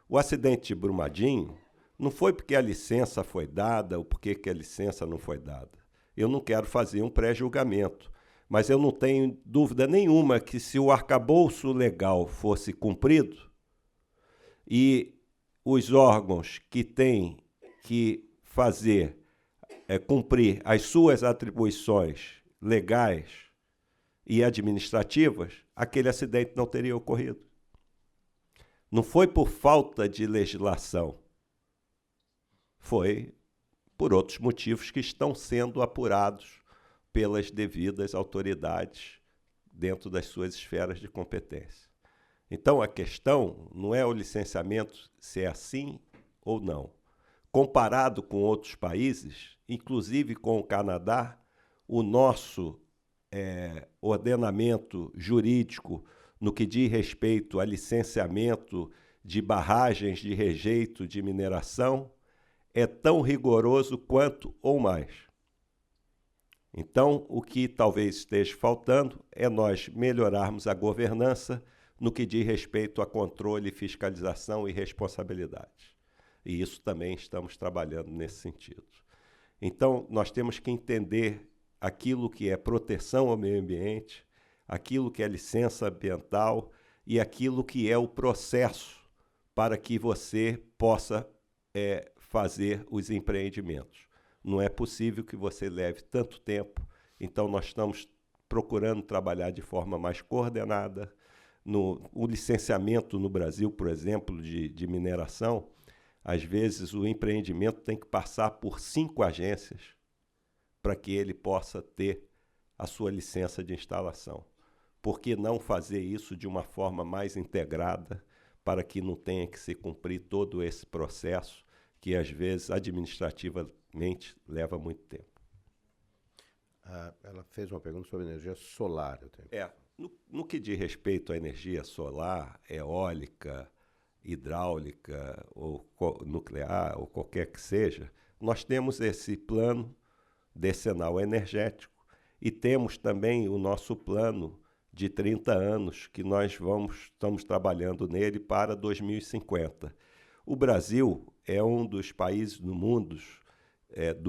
O acidente de Brumadinho não foi porque a licença foi dada ou porque que a licença não foi dada. Eu não quero fazer um pré-julgamento, mas eu não tenho dúvida nenhuma que se o arcabouço legal fosse cumprido e os órgãos que têm que fazer, cumprir as suas atribuições legais e administrativas, aquele acidente não teria ocorrido. Não foi por falta de legislação, foi por outros motivos que estão sendo apurados pelas devidas autoridades dentro das suas esferas de competência. Então, a questão não é o licenciamento se é assim ou não. Comparado com outros países, inclusive com o Canadá, o nosso ordenamento jurídico no que diz respeito a licenciamento de barragens de rejeito de mineração é tão rigoroso quanto ou mais. Então, o que talvez esteja faltando é nós melhorarmos a governança no que diz respeito a controle, fiscalização e responsabilidade. E isso também estamos trabalhando nesse sentido. Então, nós temos que entender aquilo que é proteção ao meio ambiente, aquilo que é licença ambiental e aquilo que é o processo para que você possa fazer os empreendimentos. Não é possível que você leve tanto tempo, então nós estamos procurando trabalhar de forma mais coordenada. O licenciamento no Brasil, por exemplo, de mineração, às vezes o empreendimento tem que passar por 5 agências para que ele possa ter a sua licença de instalação. Por que não fazer isso de uma forma mais integrada, para que não tenha que se cumprir todo esse processo, que às vezes administrativamente leva muito tempo? Ela fez uma pergunta sobre energia solar. No que diz respeito à energia solar, eólica, hidráulica ou nuclear, ou qualquer que seja, nós temos esse plano decenal energético e temos também o nosso plano de 30 anos que nós estamos trabalhando nele para 2050. O Brasil é um dos países do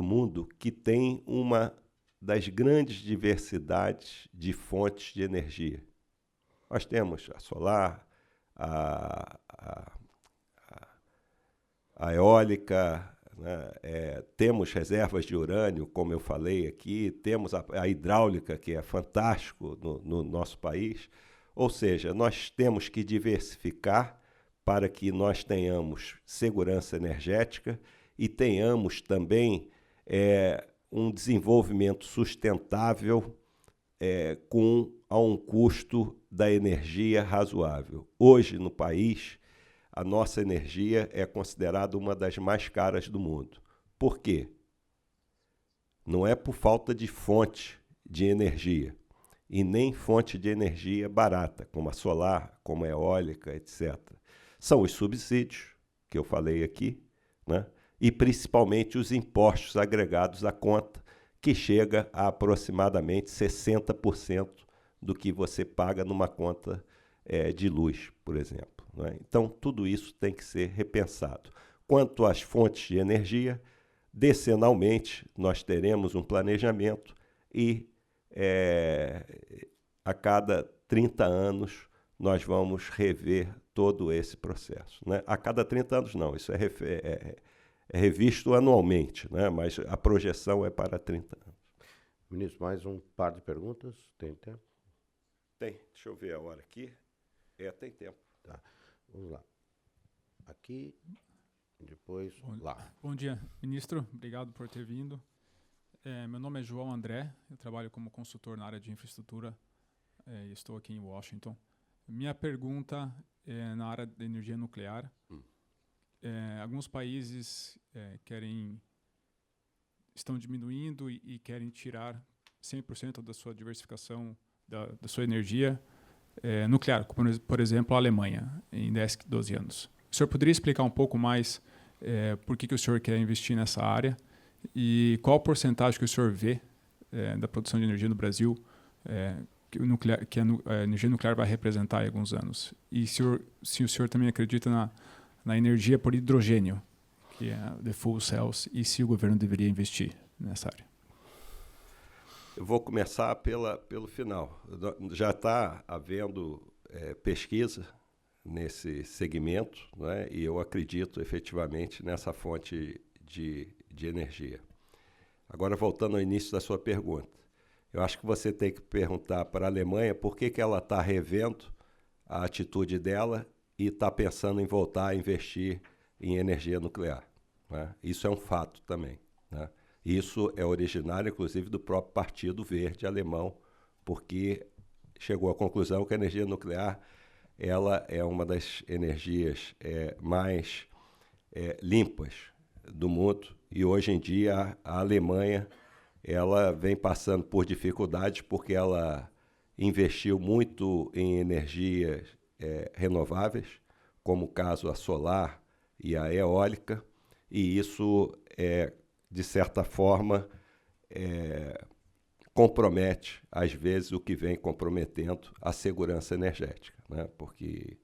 mundo que tem uma das grandes diversidades de fontes de energia. Nós temos a solar, a eólica, né? Temos reservas de urânio, como eu falei aqui, temos a hidráulica, que é fantástico no nosso país. Ou seja, nós temos que diversificar para que nós tenhamos segurança energética e tenhamos também um desenvolvimento sustentável a um custo da energia razoável. Hoje, no país, a nossa energia é considerada uma das mais caras do mundo. Por quê? Não é por falta de fonte de energia, e nem fonte de energia barata, como a solar, como a eólica, etc. são os subsídios, que eu falei aqui, né? E principalmente os impostos agregados à conta, que chega a aproximadamente 60% do que você paga numa conta de luz, por exemplo, né? Então, tudo isso tem que ser repensado. Quanto às fontes de energia, decenalmente nós teremos um planejamento e a cada 30 anos nós vamos rever todo esse processo, né? A cada 30 anos não, isso é revisto anualmente, né? Mas a projeção é para 30 anos. Ministro, mais um par de perguntas? Tem tempo? Tem, deixa eu ver a hora aqui. Tem tempo. Tá, vamos lá. Aqui, depois lá. Bom dia, ministro. Obrigado por ter vindo. Meu nome é João André, eu trabalho como consultor na área de infraestrutura e estou aqui em Washington. Minha pergunta é na área da energia nuclear. Alguns países estão diminuindo e querem tirar 100% da sua diversificação da sua energia nuclear, como, por exemplo, a Alemanha, em 10, 12 anos. O senhor poderia explicar um pouco mais por que o senhor quer investir nessa área e qual a porcentagem que o senhor vê da produção de energia no Brasil que a energia nuclear vai representar em alguns anos? E se o senhor também acredita na energia por hidrogênio, que é the fuel cells, e se o governo deveria investir nessa área? Eu vou começar pelo final. Já está havendo pesquisa nesse segmento, né? E eu acredito efetivamente nessa fonte de energia. Agora, voltando ao início da sua pergunta, eu acho que você tem que perguntar para a Alemanha por que ela está revendo a atitude dela e está pensando em voltar a investir em energia nuclear, né? Isso é um fato também, né? Isso é originário, inclusive, do próprio Partido Verde alemão, porque chegou à conclusão que a energia nuclear ela é uma das energias mais limpas do mundo, e hoje em dia a Alemanha ela vem passando por dificuldades porque ela investiu muito em energias renováveis, como o caso a solar e a eólica, e isso de certa forma compromete, às vezes, o que vem comprometendo a segurança energética, né? Porque,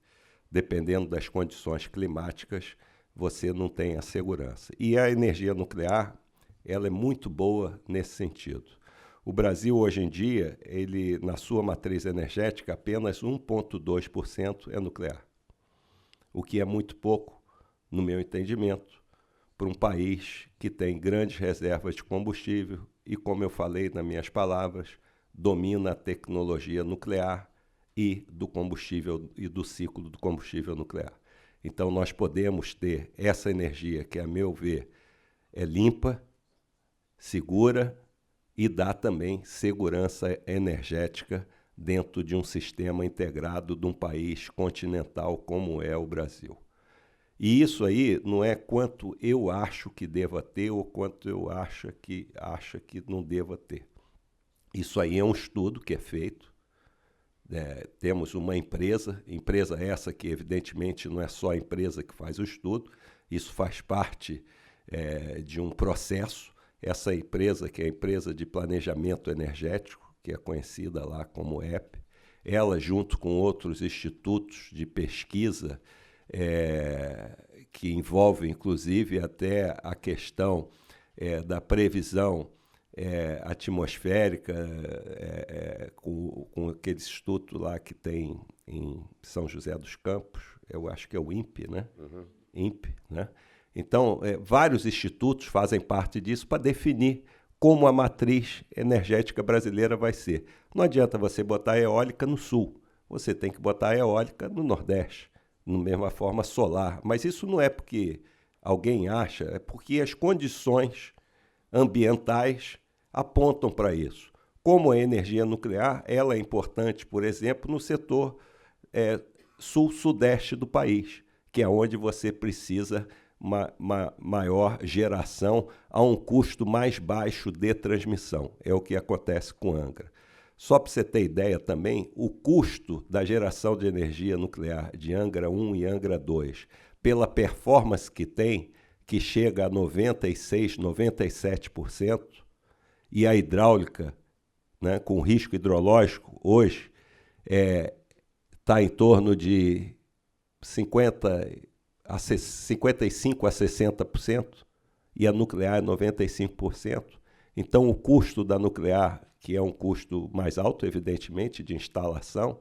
dependendo das condições climáticas, você não tem a segurança. E a energia nuclear, ela é muito boa nesse sentido. O Brasil, hoje em dia, ele, na sua matriz energética, apenas 1,2% é nuclear, o que é muito pouco, no meu entendimento, para um país que tem grandes reservas de combustível e, como eu falei nas minhas palavras, domina a tecnologia nuclear e do combustível e do ciclo do combustível nuclear. Então, nós podemos ter essa energia que, a meu ver, é limpa, segura e dá também segurança energética dentro de um sistema integrado de um país continental como é o Brasil. E isso aí não é quanto eu acho que deva ter ou quanto eu acha que não deva ter. Isso aí é um estudo que é feito. Temos uma empresa essa que evidentemente não é só a empresa que faz o estudo, isso faz parte de um processo. Essa empresa, que é a empresa de planejamento energético, que é conhecida lá como EP, ela junto com outros institutos de pesquisa que envolve, inclusive, até a questão da previsão atmosférica, com aquele instituto lá que tem em São José dos Campos, eu acho que é o INPE, né? Uhum. INPE, né? Então, vários institutos fazem parte disso para definir como a matriz energética brasileira vai ser. Não adianta você botar eólica no sul, você tem que botar eólica no nordeste, da mesma forma solar. Mas isso não é porque alguém acha, é porque as condições ambientais apontam para isso. Como a energia nuclear, ela é importante, por exemplo, no setor sul-sudeste do país, que é onde você precisa uma maior geração a um custo mais baixo de transmissão. É o que acontece com Angra. Só para você ter ideia também, o custo da geração de energia nuclear de Angra 1 e Angra 2, pela performance que tem, que chega a 96%, 97%, e a hidráulica, né, com risco hidrológico, hoje, está em torno de 55% a 60%, e a nuclear é 95%. Então, o custo da nuclear, que é um custo mais alto, evidentemente, de instalação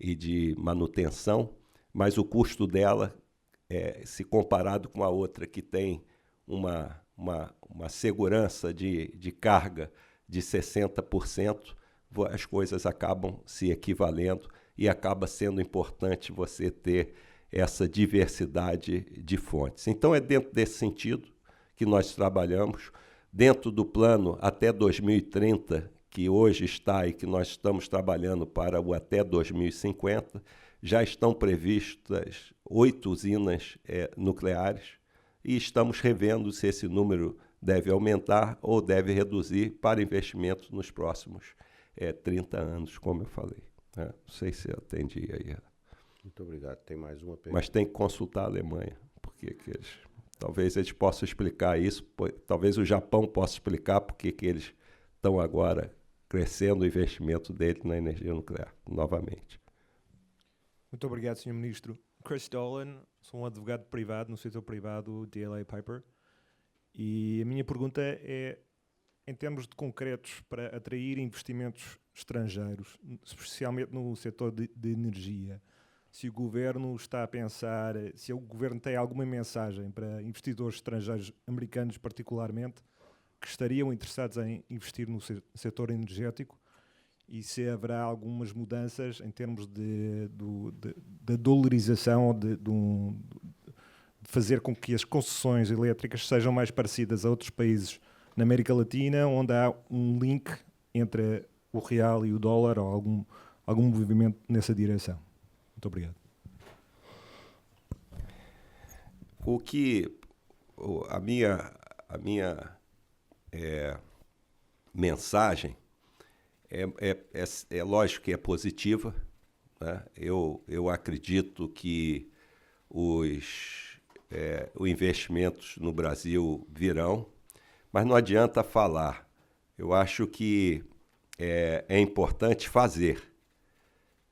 e de manutenção, mas o custo dela, se comparado com a outra que tem uma segurança de carga de 60%, as coisas acabam se equivalendo e acaba sendo importante você ter essa diversidade de fontes. Então, é dentro desse sentido que nós trabalhamos, dentro do plano até 2030, que hoje está e que nós estamos trabalhando para o até 2050, já estão previstas 8 usinas nucleares e estamos revendo se esse número deve aumentar ou deve reduzir para investimentos nos próximos 30 anos, como eu falei. Não sei se eu atendi aí. Muito obrigado. Tem mais uma pergunta? Mas tem que consultar a Alemanha, porque talvez eles possam explicar isso, talvez o Japão possa explicar porque que eles estão agora crescendo o investimento dele na energia nuclear, novamente. Muito obrigado, Sr. Ministro. Chris Dolan, sou um advogado privado no setor privado de DLA Piper, e a minha pergunta é, em termos de concretos, para atrair investimentos estrangeiros, especialmente no setor de energia, se o Governo está a pensar, se o Governo tem alguma mensagem para investidores estrangeiros, americanos particularmente, que estariam interessados em investir no setor energético, e se haverá algumas mudanças em termos da dolarização, de fazer com que as concessões elétricas sejam mais parecidas a outros países na América Latina, onde há um link entre o real e o dólar, ou algum movimento nessa direção. Muito obrigado. A minha mensagem é lógico que é positiva, né? Eu acredito que os investimentos no Brasil virão, mas não adianta falar. Eu acho que é importante fazer.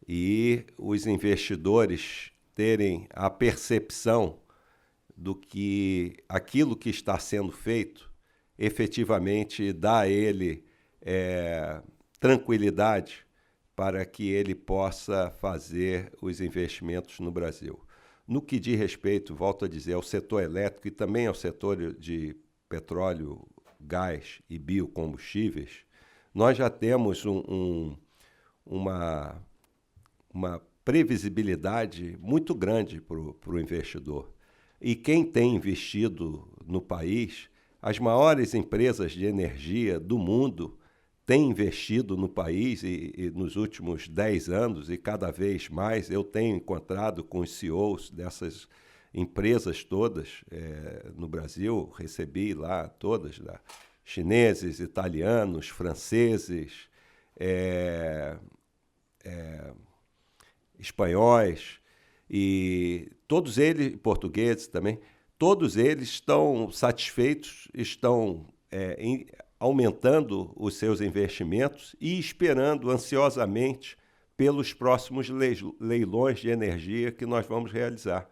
E os investidores terem a percepção do que aquilo que está sendo feito efetivamente dá a ele tranquilidade para que ele possa fazer os investimentos no Brasil. No que diz respeito, volto a dizer, ao setor elétrico e também ao setor de petróleo, gás e biocombustíveis, nós já temos uma previsibilidade muito grande para o investidor. E quem tem investido no país, as maiores empresas de energia do mundo têm investido no país e nos últimos 10 anos, e cada vez mais eu tenho encontrado com os CEOs dessas empresas todas no Brasil, recebi lá todas, chineses, italianos, franceses, espanhóis, e todos eles, portugueses também, todos eles estão satisfeitos, estão aumentando os seus investimentos e esperando ansiosamente pelos próximos leilões de energia que nós vamos realizar,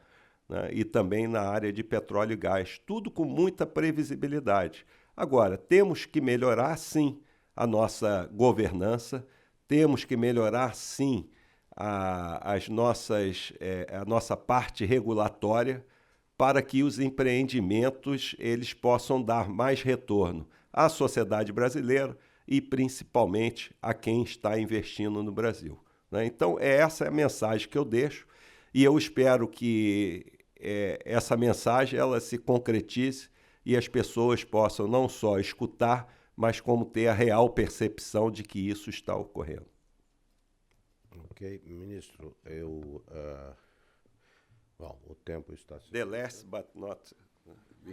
né? E também na área de petróleo e gás, tudo com muita previsibilidade. Agora, temos que melhorar, sim, a nossa governança, temos que melhorar, sim, a nossa parte regulatória para que os empreendimentos eles possam dar mais retorno à sociedade brasileira e, principalmente, a quem está investindo no Brasil, né? Então, essa é a mensagem que eu deixo e eu espero que essa mensagem ela se concretize e as pessoas possam não só escutar, mas como ter a real percepção de que isso está ocorrendo. Ok, ministro, o tempo está... The last but not...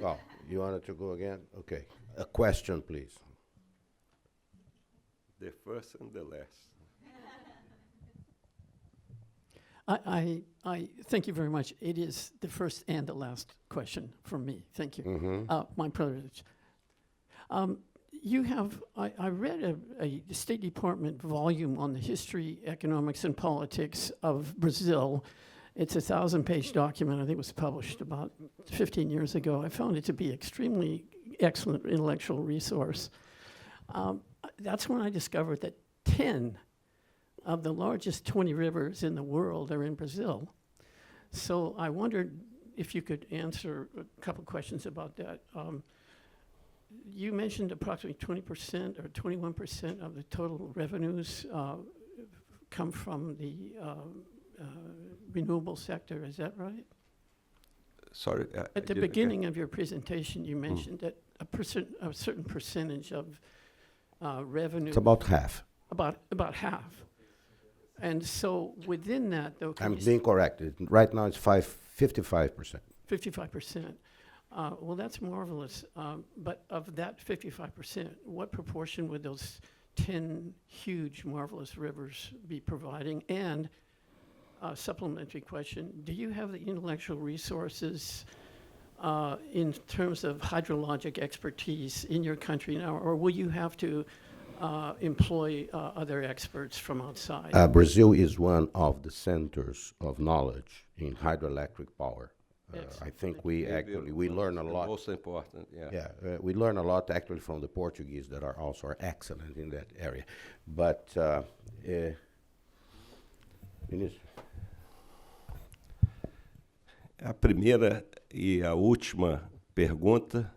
Oh, you wanted to go again? Okay. A question, please. The first and the last. I thank you very much. It is the first and the last question from me. Thank you. My privilege. You have, I read a State Department volume on the history, economics, and politics of Brazil. It's a 1,000-page document. I think it was published about 15 years ago. I found it to be extremely excellent intellectual resource. That's when I discovered that 10 of the largest 20 rivers in the world are in Brazil. So I wondered if you could answer a couple questions about that. You mentioned approximately 20% or 21% of the total revenues come from the renewable sector. Is that right? Sorry. At the beginning of your presentation, you mentioned that a certain percentage of revenue. It's about half. About half. And so within that, though, I'm being corrected. Right now it's 55%. 55%. Well, that's marvelous. But of that 55%, what proportion would those 10 huge, marvelous rivers be providing? And supplementary question, do you have the intellectual resources in terms of hydrologic expertise in your country now, or will you have to employ other experts from outside? Brazil is one of the centers of knowledge in hydroelectric power. I think we learn a lot. Most important, yeah. We learn a lot actually from the Portuguese that are also excellent in that area. But Ministro. A primeira e a última pergunta,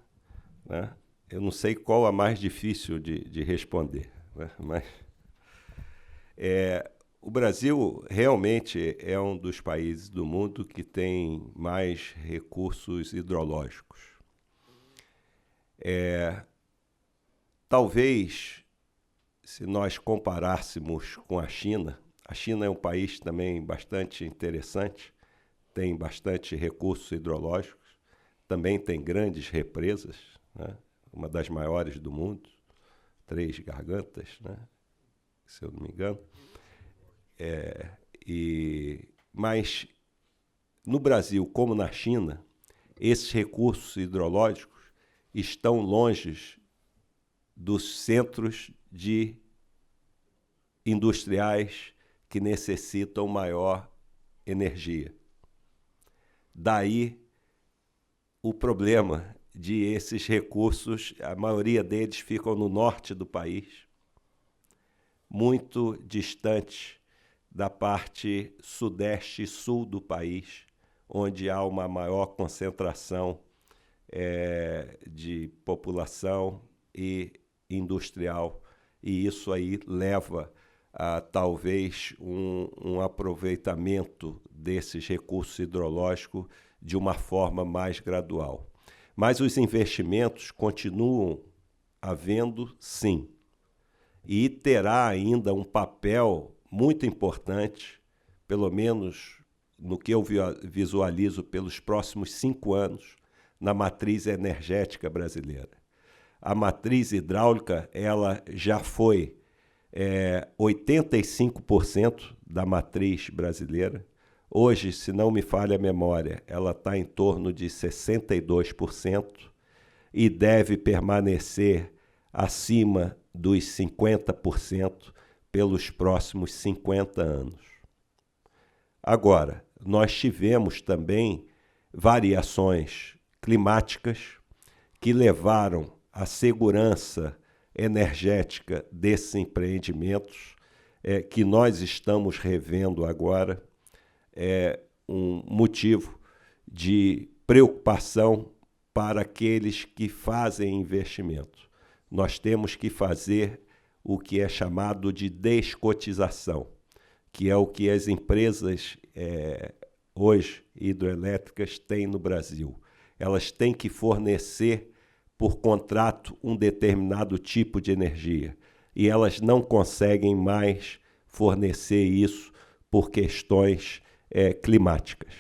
né, eu não sei qual a mais difícil de responder, né, mas o Brasil realmente é um dos países do mundo que tem mais recursos hidrológicos. Talvez, se nós comparássemos com a China é um país também bastante interessante, tem bastante recursos hidrológicos, também tem grandes represas, né? Uma das maiores do mundo, 3 gargantas, né? Se eu não me engano. Mas no Brasil, como na China, esses recursos hidrológicos estão longe dos centros industriais que necessitam maior energia. Daí o problema de esses recursos, a maioria deles ficam no norte do país, muito distante da parte sudeste e sul do país, onde há uma maior concentração de população e industrial, e isso aí leva a talvez um aproveitamento desses recursos hidrológicos de uma forma mais gradual. Mas os investimentos continuam havendo, sim, e terá ainda um papel muito importante, pelo menos no que eu visualizo pelos próximos 5 anos, na matriz energética brasileira. A matriz hidráulica, ela já foi 85% da matriz brasileira. Hoje, se não me falha a memória, ela está em torno de 62% e deve permanecer acima dos 50% pelos próximos 50 anos. Agora, nós tivemos também variações climáticas que levaram à segurança energética desses empreendimentos, que nós estamos revendo agora, um motivo de preocupação para aqueles que fazem investimento. Nós temos que fazer o que é chamado de descotização, que é o que as empresas hoje hidroelétricas têm no Brasil. Elas têm que fornecer por contrato um determinado tipo de energia e elas não conseguem mais fornecer isso por questões climáticas.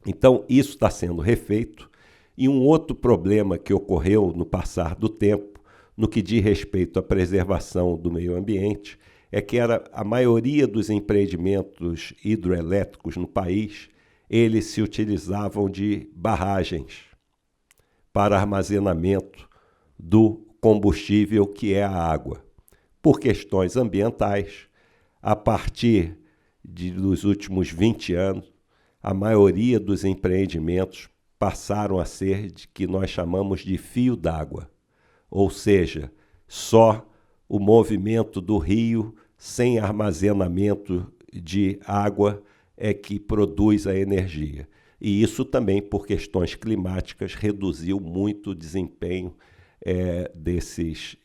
Então, isso está sendo refeito. E um outro problema que ocorreu no passar do tempo, no que diz respeito à preservação do meio ambiente, é que a maioria dos empreendimentos hidroelétricos no país, eles se utilizavam de barragens para armazenamento do combustível que é a água. Por questões ambientais, a partir dos últimos 20 anos, a maioria dos empreendimentos passaram a ser de que nós chamamos de fio d'água, ou seja, só o movimento do rio sem armazenamento de água é que produz a energia. E isso também, por questões climáticas, reduziu muito o desempenho desses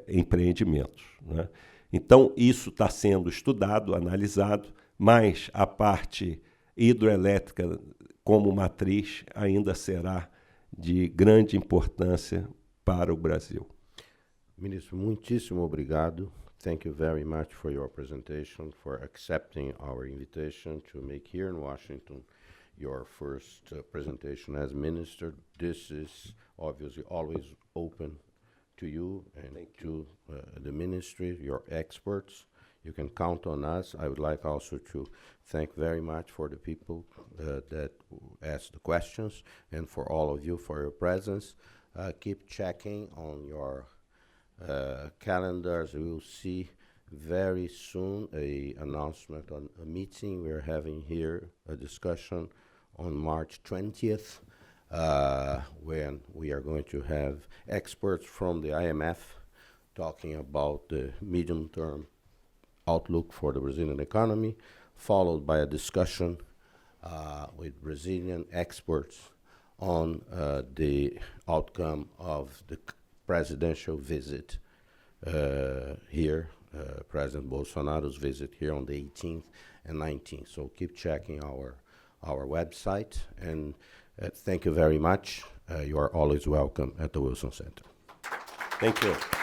empreendimentos, né? Então, isso está sendo estudado, analisado, mas a parte hidroelétrica como matriz ainda será de grande importância para o Brasil. Ministro, muitíssimo obrigado. Thank you very much for your presentation, for accepting our invitation to make here in Washington your first presentation as minister. This is obviously always open to you and to the ministry, your experts. You can count on us. I would like also to thank very much for the people that asked the questions and for all of you for your presence. Keep checking on your calendars. We will see very soon a announcement on a meeting we're having here, a discussion on March 20th, when we are going to have experts from the IMF talking about the medium-term outlook for the Brazilian economy, followed by a discussion with Brazilian experts on the outcome of the presidential visit here, President Bolsonaro's visit here on the 18th and 19th. So keep checking our website, and thank you very much. You are always welcome at the Wilson Center. Thank you.